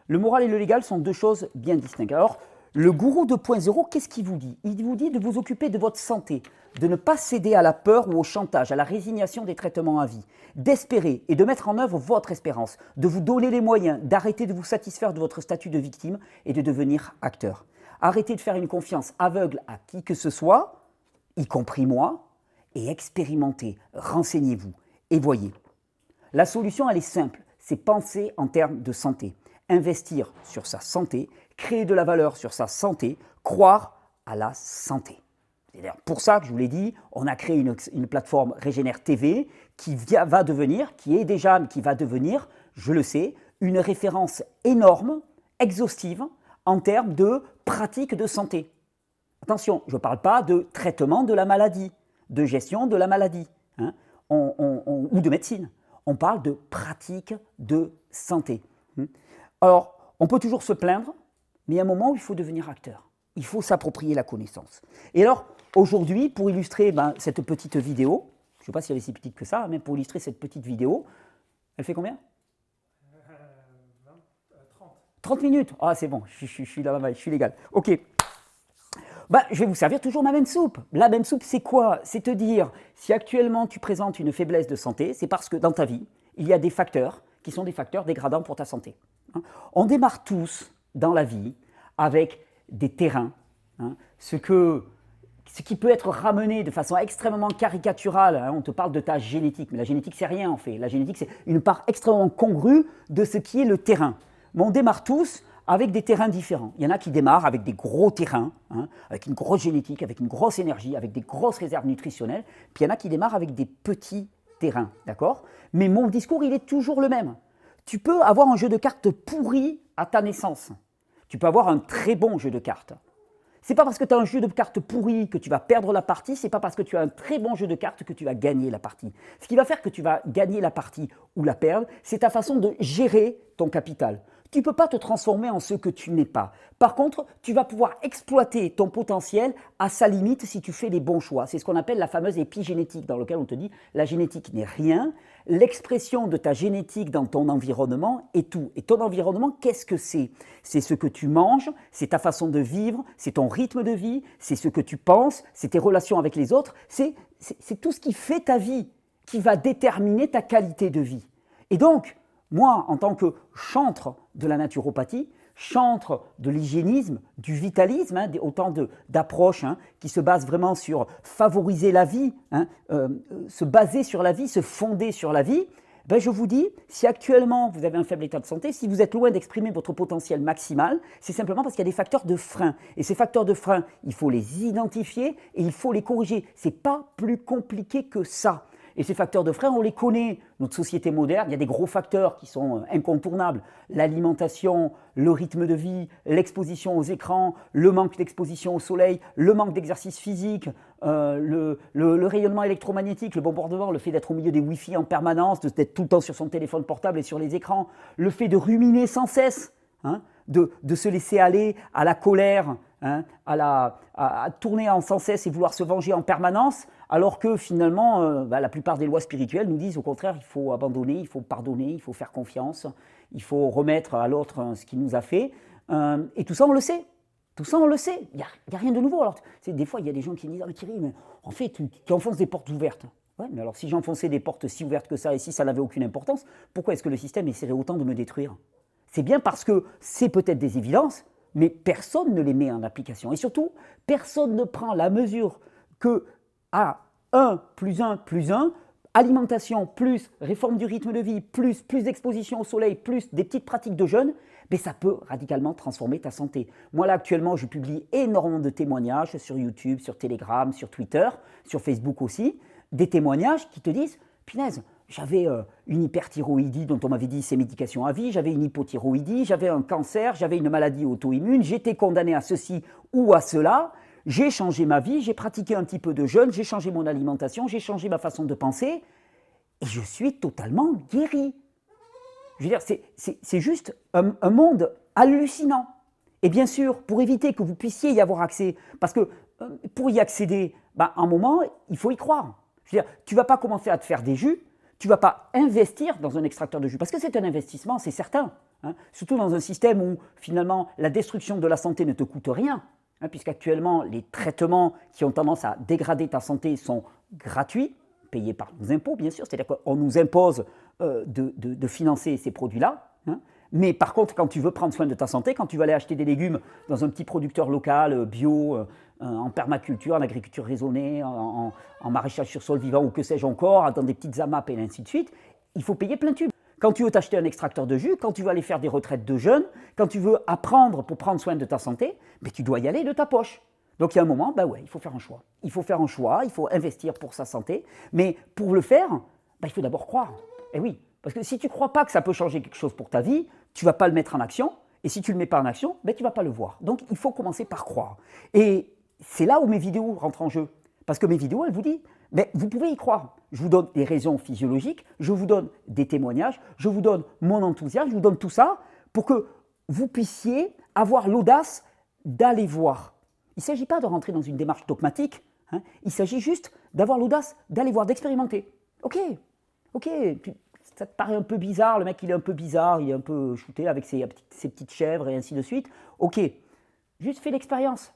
Le moral et le légal sont deux choses bien distinctes. Alors, le gourou 2.0, qu'est-ce qu'il vous dit? Il vous dit de vous occuper de votre santé, de ne pas céder à la peur ou au chantage, à la résignation des traitements à vie, d'espérer et de mettre en œuvre votre espérance, de vous donner les moyens d'arrêter de vous satisfaire de votre statut de victime et de devenir acteur. Arrêtez de faire une confiance aveugle à qui que ce soit, y compris moi, et expérimentez, renseignez-vous et voyez. La solution, elle est simple, c'est penser en termes de santé. Investir sur sa santé, créer de la valeur sur sa santé, croire à la santé. C'est d'ailleurs pour ça que je vous l'ai dit, on a créé une plateforme Régénère TV qui va devenir, je le sais, une référence énorme, exhaustive, en termes de pratique de santé. Attention, je ne parle pas de traitement de la maladie, de gestion de la maladie, ou de médecine. On parle de pratique de santé. Alors, on peut toujours se plaindre, mais il y a un moment où il faut devenir acteur. Il faut s'approprier la connaissance. Et alors, aujourd'hui, pour illustrer cette petite vidéo, je ne sais pas si elle est si petite que ça, mais pour illustrer cette petite vidéo, elle fait combien 30 minutes. Ah, c'est bon, je suis là, je suis légal. Ok. Je vais vous servir toujours ma même soupe. La même soupe, c'est quoi? C'est te dire, si actuellement tu présentes une faiblesse de santé, c'est parce que dans ta vie, il y a des facteurs qui sont des facteurs dégradants pour ta santé. On démarre tous dans la vie avec des terrains, ce qui peut être ramené de façon extrêmement caricaturale. On te parle de ta génétique, mais la génétique, c'est rien en fait. La génétique, c'est une part extrêmement congrue de ce qui est le terrain. Mais on démarre tous avec des terrains différents. Il y en a qui démarrent avec des gros terrains, avec une grosse génétique, avec une grosse énergie, avec des grosses réserves nutritionnelles. Puis il y en a qui démarrent avec des petits terrains, d'accord? Mais mon discours, il est toujours le même. Tu peux avoir un jeu de cartes pourri à ta naissance. Tu peux avoir un très bon jeu de cartes. C'est pas parce que tu as un jeu de cartes pourri que tu vas perdre la partie, c'est pas parce que tu as un très bon jeu de cartes que tu vas gagner la partie. Ce qui va faire que tu vas gagner la partie ou la perdre, c'est ta façon de gérer ton capital. Tu ne peux pas te transformer en ce que tu n'es pas. Par contre, tu vas pouvoir exploiter ton potentiel à sa limite si tu fais les bons choix. C'est ce qu'on appelle la fameuse épigénétique, dans laquelle on te dit la génétique n'est rien. L'expression de ta génétique dans ton environnement est tout. Et ton environnement, qu'est-ce que c'est? C'est ce que tu manges, c'est ta façon de vivre, c'est ton rythme de vie, c'est ce que tu penses, c'est tes relations avec les autres, c'est tout ce qui fait ta vie, qui va déterminer ta qualité de vie. Et donc, moi, en tant que chantre de la naturopathie, chantre de l'hygiénisme, du vitalisme, autant d'approches qui se basent vraiment sur favoriser la vie, se baser sur la vie, se fonder sur la vie, je vous dis, si actuellement vous avez un faible état de santé, si vous êtes loin d'exprimer votre potentiel maximal, c'est simplement parce qu'il y a des facteurs de frein. Et ces facteurs de frein, il faut les identifier et il faut les corriger. Ce n'est pas plus compliqué que ça. Et ces facteurs de frein, on les connaît. Notre société moderne, il y a des gros facteurs qui sont incontournables. L'alimentation, le rythme de vie, l'exposition aux écrans, le manque d'exposition au soleil, le manque d'exercice physique, le rayonnement électromagnétique, le bombardement, le fait d'être au milieu des Wi-Fi en permanence, d'être tout le temps sur son téléphone portable et sur les écrans, le fait de ruminer sans cesse, de se laisser aller à la colère, à tourner sans cesse et vouloir se venger en permanence, alors que finalement, la plupart des lois spirituelles nous disent au contraire, il faut abandonner, il faut pardonner, il faut faire confiance, il faut remettre à l'autre ce qu'il nous a fait. Et tout ça, on le sait. Tout ça, on le sait. Il n'y a rien de nouveau. Alors, des fois, il y a des gens qui me disent « Ah, Thierry, mais en fait, tu enfonces des portes ouvertes. » Ouais, mais alors si j'enfonçais des portes si ouvertes que ça et si ça n'avait aucune importance, pourquoi est-ce que le système essaierait autant de me détruire? C'est bien parce que c'est peut-être des évidences, mais personne ne les met en application. Et surtout, personne ne prend la mesure que à 1 plus 1 plus 1, alimentation plus réforme du rythme de vie, plus d'exposition au soleil, plus des petites pratiques de jeûne, ça peut radicalement transformer ta santé. Moi là actuellement, je publie énormément de témoignages sur YouTube, sur Telegram, sur Twitter, sur Facebook aussi, des témoignages qui te disent « Punaise, j'avais une hyperthyroïdie dont on m'avait dit c'est médication à vie, j'avais une hypothyroïdie, j'avais un cancer, j'avais une maladie auto-immune, j'étais condamné à ceci ou à cela, j'ai changé ma vie, j'ai pratiqué un petit peu de jeûne, j'ai changé mon alimentation, j'ai changé ma façon de penser et je suis totalement guéri. Je veux dire, c'est juste un monde hallucinant. Et bien sûr, pour éviter que vous puissiez y avoir accès, parce que pour y accéder, à un moment, il faut y croire. Je veux dire, tu ne vas pas commencer à te faire des jus, tu ne vas pas investir dans un extracteur de jus, parce que c'est un investissement, c'est certain. Hein, surtout dans un système où, finalement, la destruction de la santé ne te coûte rien, hein, puisqu'actuellement, les traitements qui ont tendance à dégrader ta santé sont gratuits, payés par nos impôts, bien sûr, c'est-à-dire qu'on nous impose de financer ces produits-là. Hein. Mais par contre, quand tu veux prendre soin de ta santé, quand tu vas aller acheter des légumes dans un petit producteur local, bio, en permaculture, en agriculture raisonnée, en maraîchage sur sol vivant ou que sais-je encore, dans des petites AMAP et ainsi de suite, il faut payer plein tube. Quand tu veux t'acheter un extracteur de jus, quand tu veux aller faire des retraites de jeunes, quand tu veux apprendre pour prendre soin de ta santé, tu dois y aller de ta poche. Donc il y a un moment, il faut faire un choix. Il faut faire un choix, il faut investir pour sa santé, mais pour le faire, il faut d'abord croire. Et oui, parce que si tu ne crois pas que ça peut changer quelque chose pour ta vie, tu ne vas pas le mettre en action, et si tu ne le mets pas en action, tu ne vas pas le voir. Donc il faut commencer par croire. Et c'est là où mes vidéos rentrent en jeu. Parce que mes vidéos, elles vous disent, vous pouvez y croire. Je vous donne des raisons physiologiques, je vous donne des témoignages, je vous donne mon enthousiasme, je vous donne tout ça pour que vous puissiez avoir l'audace d'aller voir. Il ne s'agit pas de rentrer dans une démarche dogmatique, hein, il s'agit juste d'avoir l'audace d'aller voir, d'expérimenter. Ok, ça te paraît un peu bizarre, le mec il est un peu bizarre, il est un peu shooté avec ses petites chèvres et ainsi de suite. Ok, juste fais l'expérience.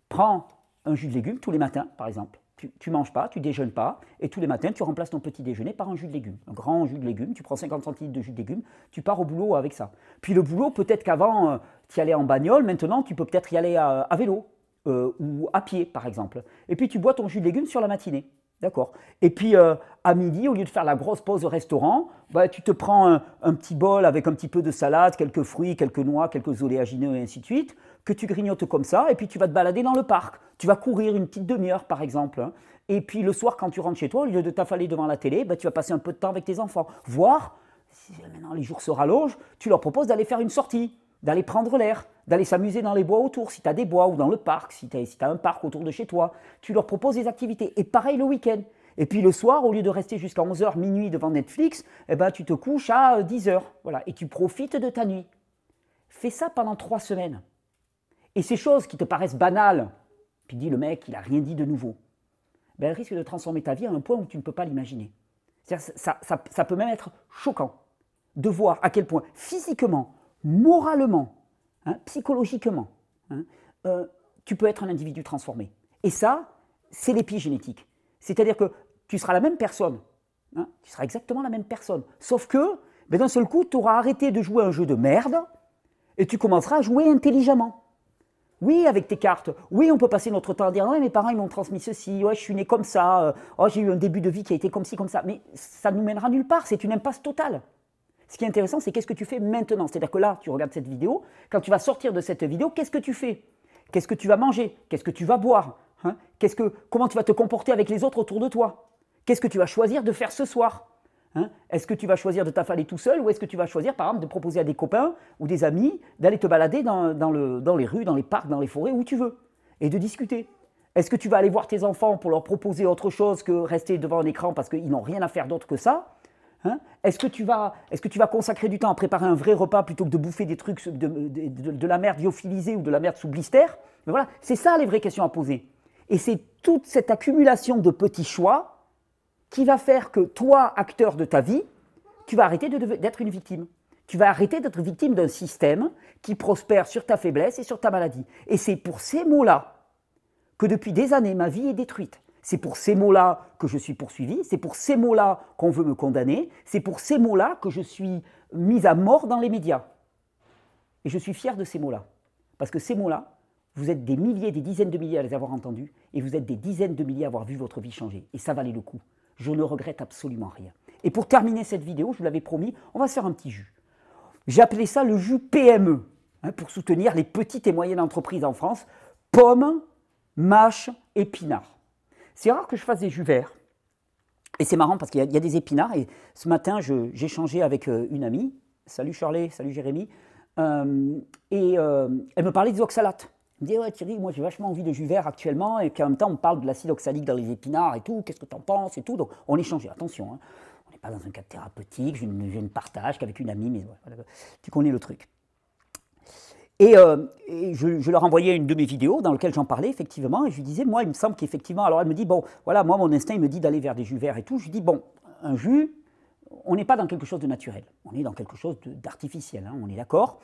Prends un jus de légumes tous les matins, par exemple. Tu ne manges pas, tu ne déjeunes pas, et tous les matins, tu remplaces ton petit déjeuner par un jus de légumes. Un grand jus de légumes, tu prends 50 centilitres de jus de légumes, tu pars au boulot avec ça. Puis le boulot, peut-être qu'avant, tu y allais en bagnole, maintenant, tu peux peut-être y aller à vélo, ou à pied, par exemple. Et puis, tu bois ton jus de légumes sur la matinée. D'accord. Et puis, à midi, au lieu de faire la grosse pause au restaurant, tu te prends un petit bol avec un petit peu de salade, quelques fruits, quelques noix, quelques oléagineux, et ainsi de suite, que tu grignotes comme ça, et puis tu vas te balader dans le parc. Tu vas courir une petite demi-heure, par exemple. Hein. Et puis, le soir, quand tu rentres chez toi, au lieu de t'affaler devant la télé, tu vas passer un peu de temps avec tes enfants. Voire, si maintenant les jours se rallongent, tu leur proposes d'aller faire une sortie, d'aller prendre l'air, d'aller s'amuser dans les bois autour, si tu as des bois, ou dans le parc, si tu as un parc autour de chez toi. Tu leur proposes des activités. Et pareil le week-end. Et puis le soir, au lieu de rester jusqu'à 11h, minuit devant Netflix, tu te couches à 10h. Voilà, et tu profites de ta nuit. Fais ça pendant 3 semaines. Et ces choses qui te paraissent banales, puis dis le mec, il n'a rien dit de nouveau, elles risquent de transformer ta vie à un point où tu ne peux pas l'imaginer. Ça peut même être choquant de voir à quel point physiquement, moralement, psychologiquement, tu peux être un individu transformé. Et ça, c'est l'épigénétique. C'est-à-dire que tu seras la même personne, tu seras exactement la même personne, sauf que d'un seul coup, tu auras arrêté de jouer un jeu de merde et tu commenceras à jouer intelligemment. Oui, avec tes cartes. Oui, on peut passer notre temps à dire « Ouais, mes parents, ils m'ont transmis ceci. Ouais, je suis né comme ça. Oh, j'ai eu un début de vie qui a été comme ci, comme ça. » Mais ça ne nous mènera nulle part. C'est une impasse totale. Ce qui est intéressant, c'est qu'est-ce que tu fais maintenant. C'est-à-dire que là, tu regardes cette vidéo. Quand tu vas sortir de cette vidéo, qu'est-ce que tu fais? Qu'est-ce que tu vas manger? Qu'est-ce que tu vas boire? Comment tu vas te comporter avec les autres autour de toi? Qu'est-ce que tu vas choisir de faire ce soir? Est-ce que tu vas choisir de t'affaler tout seul ou est-ce que tu vas choisir, par exemple, de proposer à des copains ou des amis d'aller te balader dans les rues, dans les parcs, dans les forêts, où tu veux, et de discuter? Est-ce que tu vas aller voir tes enfants pour leur proposer autre chose que rester devant un écran parce qu'ils n'ont rien à faire d'autre que ça? Est-ce que tu vas consacrer du temps à préparer un vrai repas plutôt que de bouffer des trucs de la merde lyophilisée ou de la merde sous blister? Mais voilà, c'est ça les vraies questions à poser. Et c'est toute cette accumulation de petits choix qui va faire que toi, acteur de ta vie, tu vas arrêter d'être une victime. Tu vas arrêter d'être victime d'un système qui prospère sur ta faiblesse et sur ta maladie. Et c'est pour ces mots-là que depuis des années, ma vie est détruite. C'est pour ces mots-là que je suis poursuivi, c'est pour ces mots-là qu'on veut me condamner, c'est pour ces mots-là que je suis mis à mort dans les médias. Et je suis fier de ces mots-là. Parce que ces mots-là, vous êtes des milliers, des dizaines de milliers à les avoir entendus, et vous êtes des dizaines de milliers à avoir vu votre vie changer. Et ça valait le coup. Je ne regrette absolument rien. Et pour terminer cette vidéo, je vous l'avais promis, on va se faire un petit jus. J'ai appelé ça le jus PME, pour soutenir les petites et moyennes entreprises en France. Pommes, mâches, épinards. C'est rare que je fasse des jus verts. Et c'est marrant parce qu'il y a des épinards. Et ce matin, j'ai échangé avec une amie. Salut Charlie, salut Jérémy. Elle me parlait des oxalates. Elle me dit, ouais Thierry, moi j'ai vachement envie de jus vert actuellement, et qu'en même temps on parle de l'acide oxalique dans les épinards et tout, qu'est-ce que tu en penses et tout. Donc on échangeait, attention, on n'est pas dans un cadre thérapeutique, je ne partage qu'avec une amie, mais voilà, tu connais le truc. Et je leur envoyais une de mes vidéos dans laquelle j'en parlais, effectivement, et je lui disais, moi, il me semble qu'effectivement, alors elle me dit, bon, voilà, moi, mon instinct, il me dit d'aller vers des jus verts et tout. Je lui dis, bon, un jus, on n'est pas dans quelque chose de naturel, on est dans quelque chose d'artificiel, hein, on est d'accord,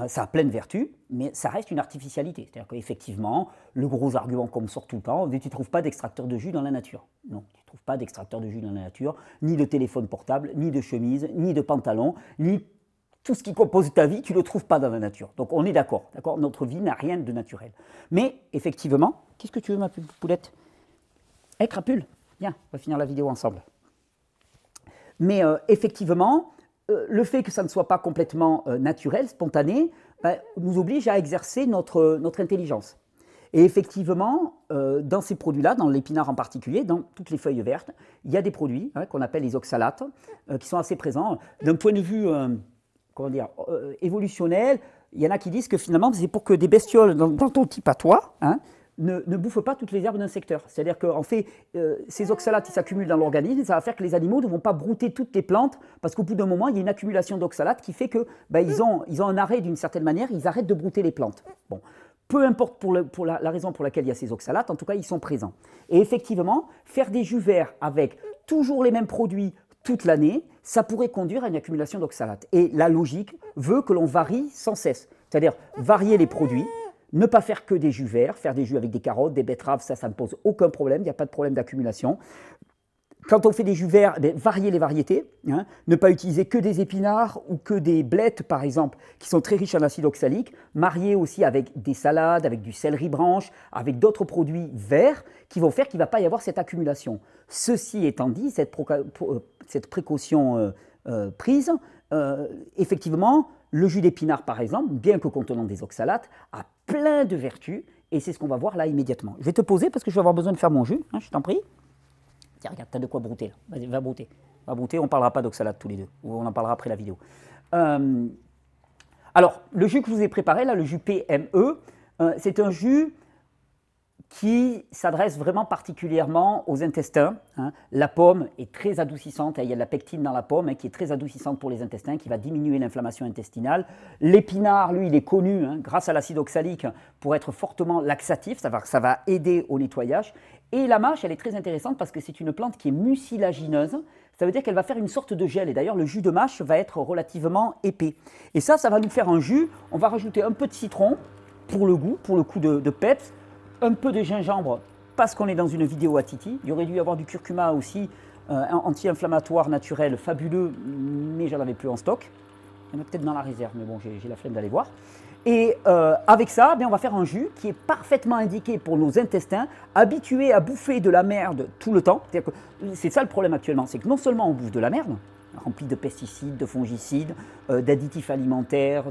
ça a plein de vertus, mais ça reste une artificialité. C'est-à-dire qu'effectivement, le gros argument qu'on me sort tout le temps, tu ne trouves pas d'extracteur de jus dans la nature. Non, tu ne trouves pas d'extracteur de jus dans la nature, ni de téléphone portable, ni de chemise, ni de pantalon, ni tout ce qui compose ta vie, tu ne le trouves pas dans la nature. Donc on est d'accord, notre vie n'a rien de naturel. Mais effectivement, qu'est-ce que tu veux ma poulette? Hey Crapule, viens, on va finir la vidéo ensemble. Mais effectivement, le fait que ça ne soit pas complètement naturel, spontané, nous oblige à exercer notre intelligence. Et effectivement, dans ces produits-là, dans l'épinard en particulier, dans toutes les feuilles vertes, il y a des produits qu'on appelle les oxalates, qui sont assez présents. D'un point de vue comment dire, évolutionnel, il y en a qui disent que finalement, c'est pour que des bestioles dans ton type à toi, hein, ne bouffent pas toutes les herbes d'un secteur. C'est-à-dire qu'en fait, ces oxalates, ils s'accumulent dans l'organisme, et ça va faire que les animaux ne vont pas brouter toutes les plantes, parce qu'au bout d'un moment, il y a une accumulation d'oxalates qui fait que ils ont un arrêt d'une certaine manière, ils arrêtent de brouter les plantes. Bon. Peu importe pour la raison pour laquelle il y a ces oxalates, en tout cas, ils sont présents. Et effectivement, faire des jus verts avec toujours les mêmes produits toute l'année, ça pourrait conduire à une accumulation d'oxalates. Et la logique veut que l'on varie sans cesse. C'est-à-dire varier les produits, ne pas faire que des jus verts, faire des jus avec des carottes, des betteraves, ça ne pose aucun problème, il n'y a pas de problème d'accumulation. Quand on fait des jus verts, varier les variétés, hein, ne pas utiliser que des épinards ou que des blettes, par exemple, qui sont très riches en acide oxalique, marier aussi avec des salades, avec du céleri branche, avec d'autres produits verts qui vont faire qu'il ne va pas y avoir cette accumulation. Ceci étant dit, cette précaution prise, effectivement, le jus d'épinard, par exemple, bien que contenant des oxalates, a plein de vertus et c'est ce qu'on va voir là immédiatement. Je vais te poser parce que je vais avoir besoin de faire mon jus, hein, je t'en prie. Tiens, regarde, tu as de quoi brouter là. Vas-y, va brouter. Va brouter, on ne parlera pas d'oxalate tous les deux, ou on en parlera après la vidéo. Alors, le jus que je vous ai préparé, là, le jus PME, c'est un jus qui s'adresse vraiment particulièrement aux intestins. Hein. La pomme est très adoucissante, il y a de la pectine dans la pomme, hein, qui est très adoucissante pour les intestins, qui va diminuer l'inflammation intestinale. L'épinard, lui, il est connu, hein, grâce à l'acide oxalique, pour être fortement laxatif, ça va aider au nettoyage. Et la mâche, elle est très intéressante parce que c'est une plante qui est mucilagineuse, ça veut dire qu'elle va faire une sorte de gel, et d'ailleurs le jus de mâche va être relativement épais. Et ça va nous faire un jus, on va rajouter un peu de citron pour le goût, pour le coup de peps, un peu de gingembre parce qu'on est dans une vidéo à Titi. Il y aurait dû y avoir du curcuma aussi, anti-inflammatoire naturel fabuleux, mais j'en avais plus en stock. Il y en a peut-être dans la réserve, mais bon, j'ai la flemme d'aller voir. Et avec ça, on va faire un jus qui est parfaitement indiqué pour nos intestins, habitués à bouffer de la merde tout le temps. C'est ça le problème actuellement, c'est que non seulement on bouffe de la merde, rempli de pesticides, de fongicides, d'additifs alimentaires,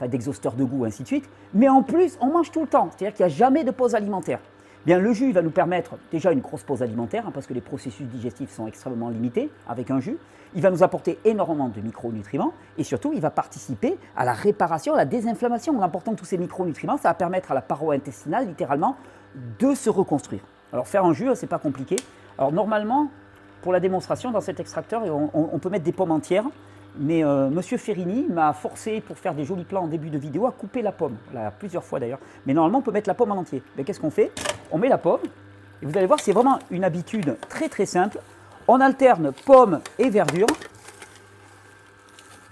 d'exhausteurs de goût, ainsi de suite. Mais en plus, on mange tout le temps, c'est-à-dire qu'il n'y a jamais de pause alimentaire. Bien, le jus va nous permettre déjà une grosse pause alimentaire, hein, parce que les processus digestifs sont extrêmement limités avec un jus. Il va nous apporter énormément de micronutriments et surtout, il va participer à la réparation, à la désinflammation. En apportant tous ces micronutriments, ça va permettre à la paroi intestinale, littéralement, de se reconstruire. Alors, faire un jus, c'est pas compliqué. Alors, normalement, pour la démonstration, dans cet extracteur, on peut mettre des pommes entières, mais Monsieur Ferrini m'a forcé, pour faire des jolis plans en début de vidéo, à couper la pomme, là, plusieurs fois d'ailleurs. Mais normalement, on peut mettre la pomme en entier. Mais qu'est-ce qu'on fait? On met la pomme, et vous allez voir, c'est vraiment une habitude très très simple. On alterne pomme et verdure.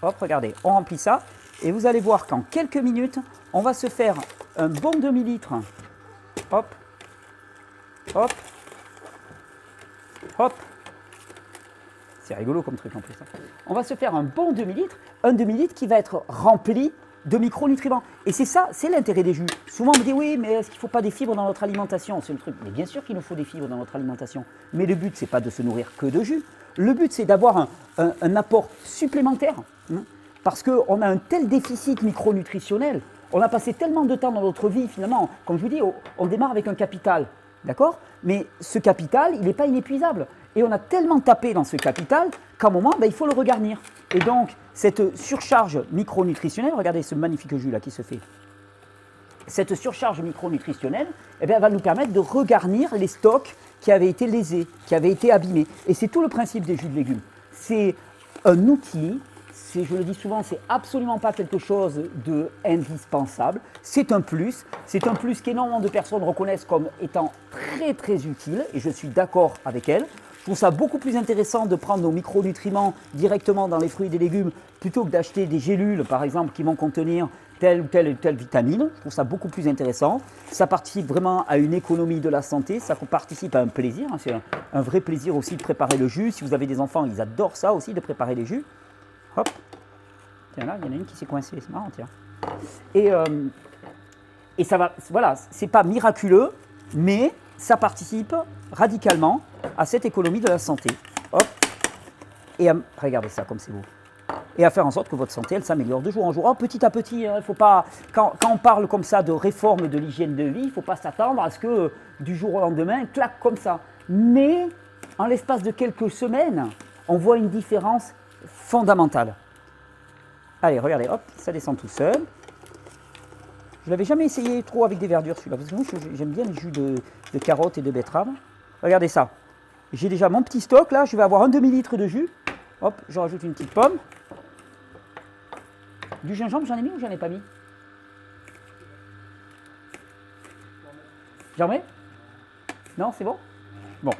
Hop, regardez, on remplit ça, et vous allez voir qu'en quelques minutes, on va se faire un bon demi-litre. Hop, hop, hop. C'est rigolo comme truc en plus. On va se faire un bon demi-litre, un demi-litre qui va être rempli de micronutriments. Et c'est ça, c'est l'intérêt des jus. Souvent on me dit oui, mais est-ce qu'il ne faut pas des fibres dans notre alimentation? C'est le truc. Mais bien sûr qu'il nous faut des fibres dans notre alimentation. Mais le but, c'est pas de se nourrir que de jus. Le but, c'est d'avoir un apport supplémentaire. Hein, parce qu'on a un tel déficit micronutritionnel. On a passé tellement de temps dans notre vie, finalement. Comme je vous dis, on démarre avec un capital. D'accord? Mais ce capital, il n'est pas inépuisable. Et on a tellement tapé dans ce capital qu'à un moment, il faut le regarnir. Et donc, cette surcharge micronutritionnelle, regardez ce magnifique jus là qui se fait. Cette surcharge micronutritionnelle va nous permettre de regarnir les stocks qui avaient été lésés, qui avaient été abîmés. Et c'est tout le principe des jus de légumes. c'est un outil, je le dis souvent, c'est absolument pas quelque chose d'indispensable, c'est un plus qu'énormément de personnes reconnaissent comme étant très très utile, et je suis d'accord avec elles. Je trouve ça beaucoup plus intéressant de prendre nos micronutriments directement dans les fruits et des légumes plutôt que d'acheter des gélules, par exemple, qui vont contenir telle ou telle vitamine. Je trouve ça beaucoup plus intéressant. Ça participe vraiment à une économie de la santé, ça participe à un plaisir. C'est un vrai plaisir aussi de préparer le jus. Si vous avez des enfants, ils adorent ça aussi, de préparer les jus. Hop. Tiens, là, il y en a une qui s'est coincée, c'est marrant, tiens. Et ça va, voilà, c'est pas miraculeux, mais ça participe radicalement à cette économie de la santé. Hop. Et regardez ça, comme c'est beau. Et à faire en sorte que votre santé, elle s'améliore de jour en jour. Oh, petit à petit, il faut pas, quand on parle comme ça de réforme de l'hygiène de vie, il ne faut pas s'attendre à ce que du jour au lendemain, claque comme ça. Mais en l'espace de quelques semaines, on voit une différence fondamentale. Allez, regardez, hop, ça descend tout seul. Je ne l'avais jamais essayé trop avec des verdures, celui-là, parce que moi, j'aime bien les jus de carottes et de betterave. Regardez ça. J'ai déjà mon petit stock, là, je vais avoir un demi-litre de jus. Hop, je rajoute une petite pomme. Du gingembre, j'en ai mis ou j'en ai pas mis? J'en mets? Non, c'est bon? Bon,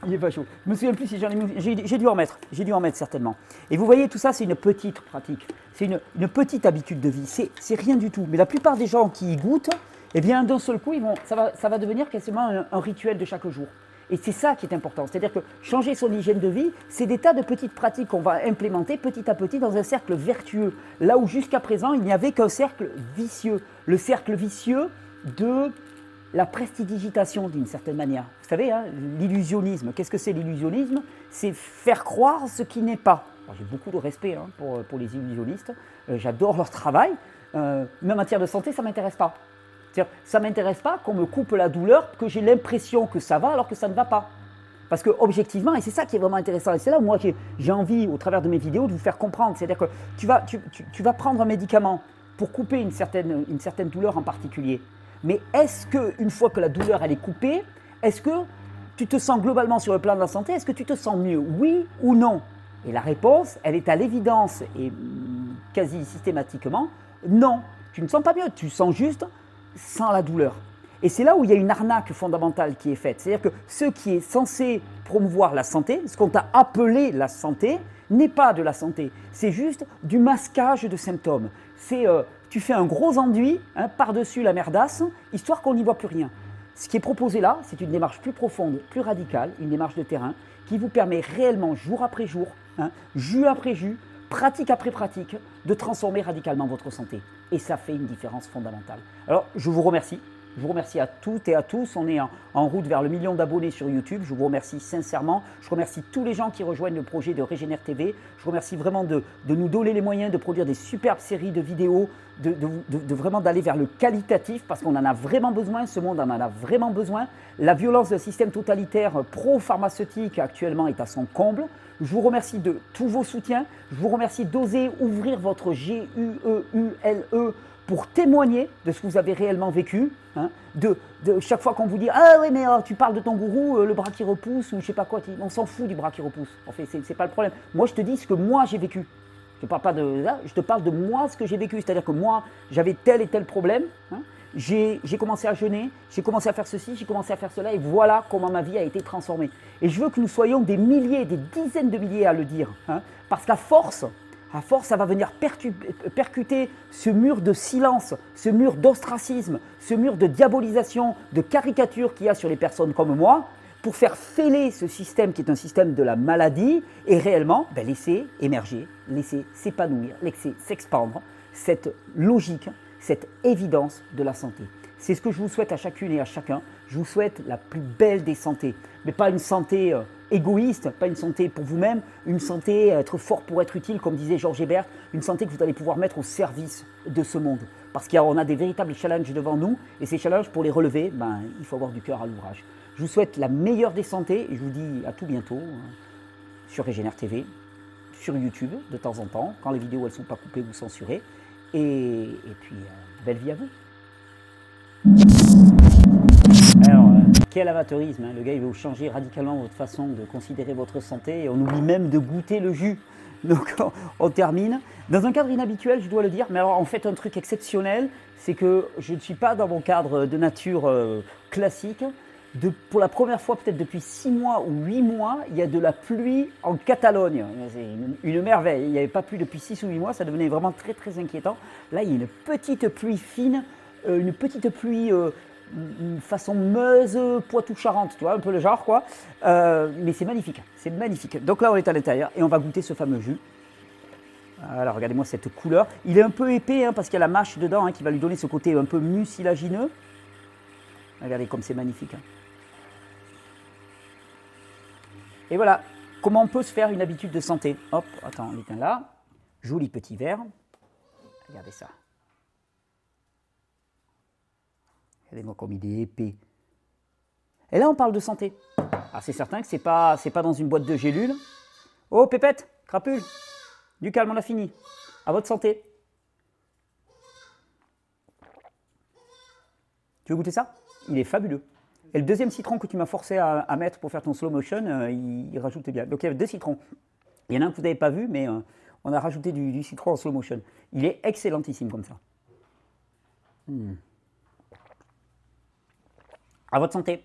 il est pas chaud. Je me souviens plus si j'en ai mis. J'ai dû en mettre. J'ai dû en mettre certainement. Et vous voyez, tout ça, c'est une petite pratique. C'est une petite habitude de vie. C'est rien du tout. Mais la plupart des gens qui y goûtent, eh bien, d'un seul coup, ça va devenir quasiment un rituel de chaque jour. Et c'est ça qui est important. C'est-à-dire que changer son hygiène de vie, c'est des tas de petites pratiques qu'on va implémenter petit à petit dans un cercle vertueux. Là où jusqu'à présent, il n'y avait qu'un cercle vicieux. Le cercle vicieux de la prestidigitation d'une certaine manière. Vous savez, hein, l'illusionnisme. Qu'est-ce que c'est l'illusionnisme? C'est faire croire ce qui n'est pas. J'ai beaucoup de respect hein, pour les illusionnistes. J'adore leur travail. Mais en matière de santé, ça ne m'intéresse pas. Ça ne m'intéresse pas qu'on me coupe la douleur, que j'ai l'impression que ça va alors que ça ne va pas. Parce que objectivement, et c'est ça qui est vraiment intéressant, et c'est là où moi j'ai envie, au travers de mes vidéos, de vous faire comprendre. C'est-à-dire que tu vas prendre un médicament pour couper une certaine douleur en particulier. Mais est-ce qu'une fois que la douleur elle est coupée, est-ce que tu te sens globalement sur le plan de la santé, est-ce que tu te sens mieux, oui ou non? Et la réponse, elle est à l'évidence, et quasi systématiquement, non. Tu ne sens pas mieux, tu sens juste sans la douleur. Et c'est là où il y a une arnaque fondamentale qui est faite. C'est-à-dire que ce qui est censé promouvoir la santé, ce qu'on t'a appelé la santé, n'est pas de la santé. C'est juste du masquage de symptômes. Tu fais un gros enduit hein, par-dessus la merdasse, histoire qu'on n'y voit plus rien. Ce qui est proposé là, c'est une démarche plus profonde, plus radicale, une démarche de terrain, qui vous permet réellement, jour après jour, hein, jus après jus, pratique après pratique, de transformer radicalement votre santé. Et ça fait une différence fondamentale. Alors, je vous remercie. Je vous remercie à toutes et à tous. On est en route vers le 1 million d'abonnés sur YouTube. Je vous remercie sincèrement. Je remercie tous les gens qui rejoignent le projet de Régénère TV. Je remercie vraiment de nous donner les moyens de produire des superbes séries de vidéos, de vraiment d'aller vers le qualitatif parce qu'on en a vraiment besoin. Ce monde en a vraiment besoin. La violence d'un système totalitaire pro-pharmaceutique actuellement est à son comble. Je vous remercie de tous vos soutiens. Je vous remercie d'oser ouvrir votre GUEULE pour témoigner de ce que vous avez réellement vécu. Hein, de chaque fois qu'on vous dit « Ah oui, mais tu parles de ton gourou, le bras qui repousse » ou je sais pas quoi, on s'en fout du bras qui repousse. En fait, c'est pas le problème. Moi, je te dis ce que moi j'ai vécu. Je parle pas de là, je te parle de moi, ce que j'ai vécu. C'est-à-dire que moi, j'avais tel et tel problème. Hein, j'ai commencé à jeûner, j'ai commencé à faire ceci, j'ai commencé à faire cela, et voilà comment ma vie a été transformée. Et je veux que nous soyons des milliers, des dizaines de milliers à le dire. Hein, parce qu'à force, ça va venir percuter ce mur de silence, ce mur d'ostracisme, ce mur de diabolisation, de caricature qu'il y a sur les personnes comme moi, pour faire fêler ce système qui est un système de la maladie et réellement laisser émerger, laisser s'épanouir, laisser s'expandre cette logique, cette évidence de la santé. C'est ce que je vous souhaite à chacune et à chacun. Je vous souhaite la plus belle des santés, mais pas une santé égoïste, pas une santé pour vous-même, une santé être fort pour être utile, comme disait Georges Hébert, une santé que vous allez pouvoir mettre au service de ce monde. Parce qu'on a des véritables challenges devant nous, et ces challenges, pour les relever, il faut avoir du cœur à l'ouvrage. Je vous souhaite la meilleure des santé, et je vous dis à tout bientôt sur Régénère TV, sur YouTube de temps en temps, quand les vidéos elles ne sont pas coupées ou censurées, et puis belle vie à vous. Alors, Quel amateurisme, hein. Le gars il veut vous changer radicalement votre façon de considérer votre santé et on oublie même de goûter le jus. Donc on termine. Dans un cadre inhabituel, je dois le dire, mais alors en fait un truc exceptionnel, c'est que je ne suis pas dans mon cadre de nature classique. Pour la première fois, peut-être depuis 6 mois ou 8 mois, il y a de la pluie en Catalogne. C'est une merveille. Il n'y avait pas plu depuis 6 ou 8 mois, ça devenait vraiment très très inquiétant. Là, il y a une petite pluie fine, une petite pluie façon Meuse, Poitou-Charentes, tu vois, un peu le genre quoi. Mais c'est magnifique, c'est magnifique. Donc là, on est à l'intérieur et on va goûter ce fameux jus. Alors, regardez-moi cette couleur. Il est un peu épais hein, parce qu'il y a la mâche dedans hein, qui va lui donner ce côté un peu mucilagineux. Regardez comme c'est magnifique. Hein. Et voilà, comment on peut se faire une habitude de santé. Hop, attends, on éteint là. Joli petit verre. Regardez ça. Regardez-moi comme il est épais. Et là, on parle de santé. Ah, c'est certain que c'est pas dans une boîte de gélules. Oh, Pépette, crapule. Du calme, on a fini. À votre santé. Tu veux goûter ça? Il est fabuleux. Et le deuxième citron que tu m'as forcé à mettre pour faire ton slow motion, il rajoute bien. Donc il y avait 2 citrons. Il y en a un que vous n'avez pas vu, mais on a rajouté du citron en slow motion. Il est excellentissime comme ça. À votre santé.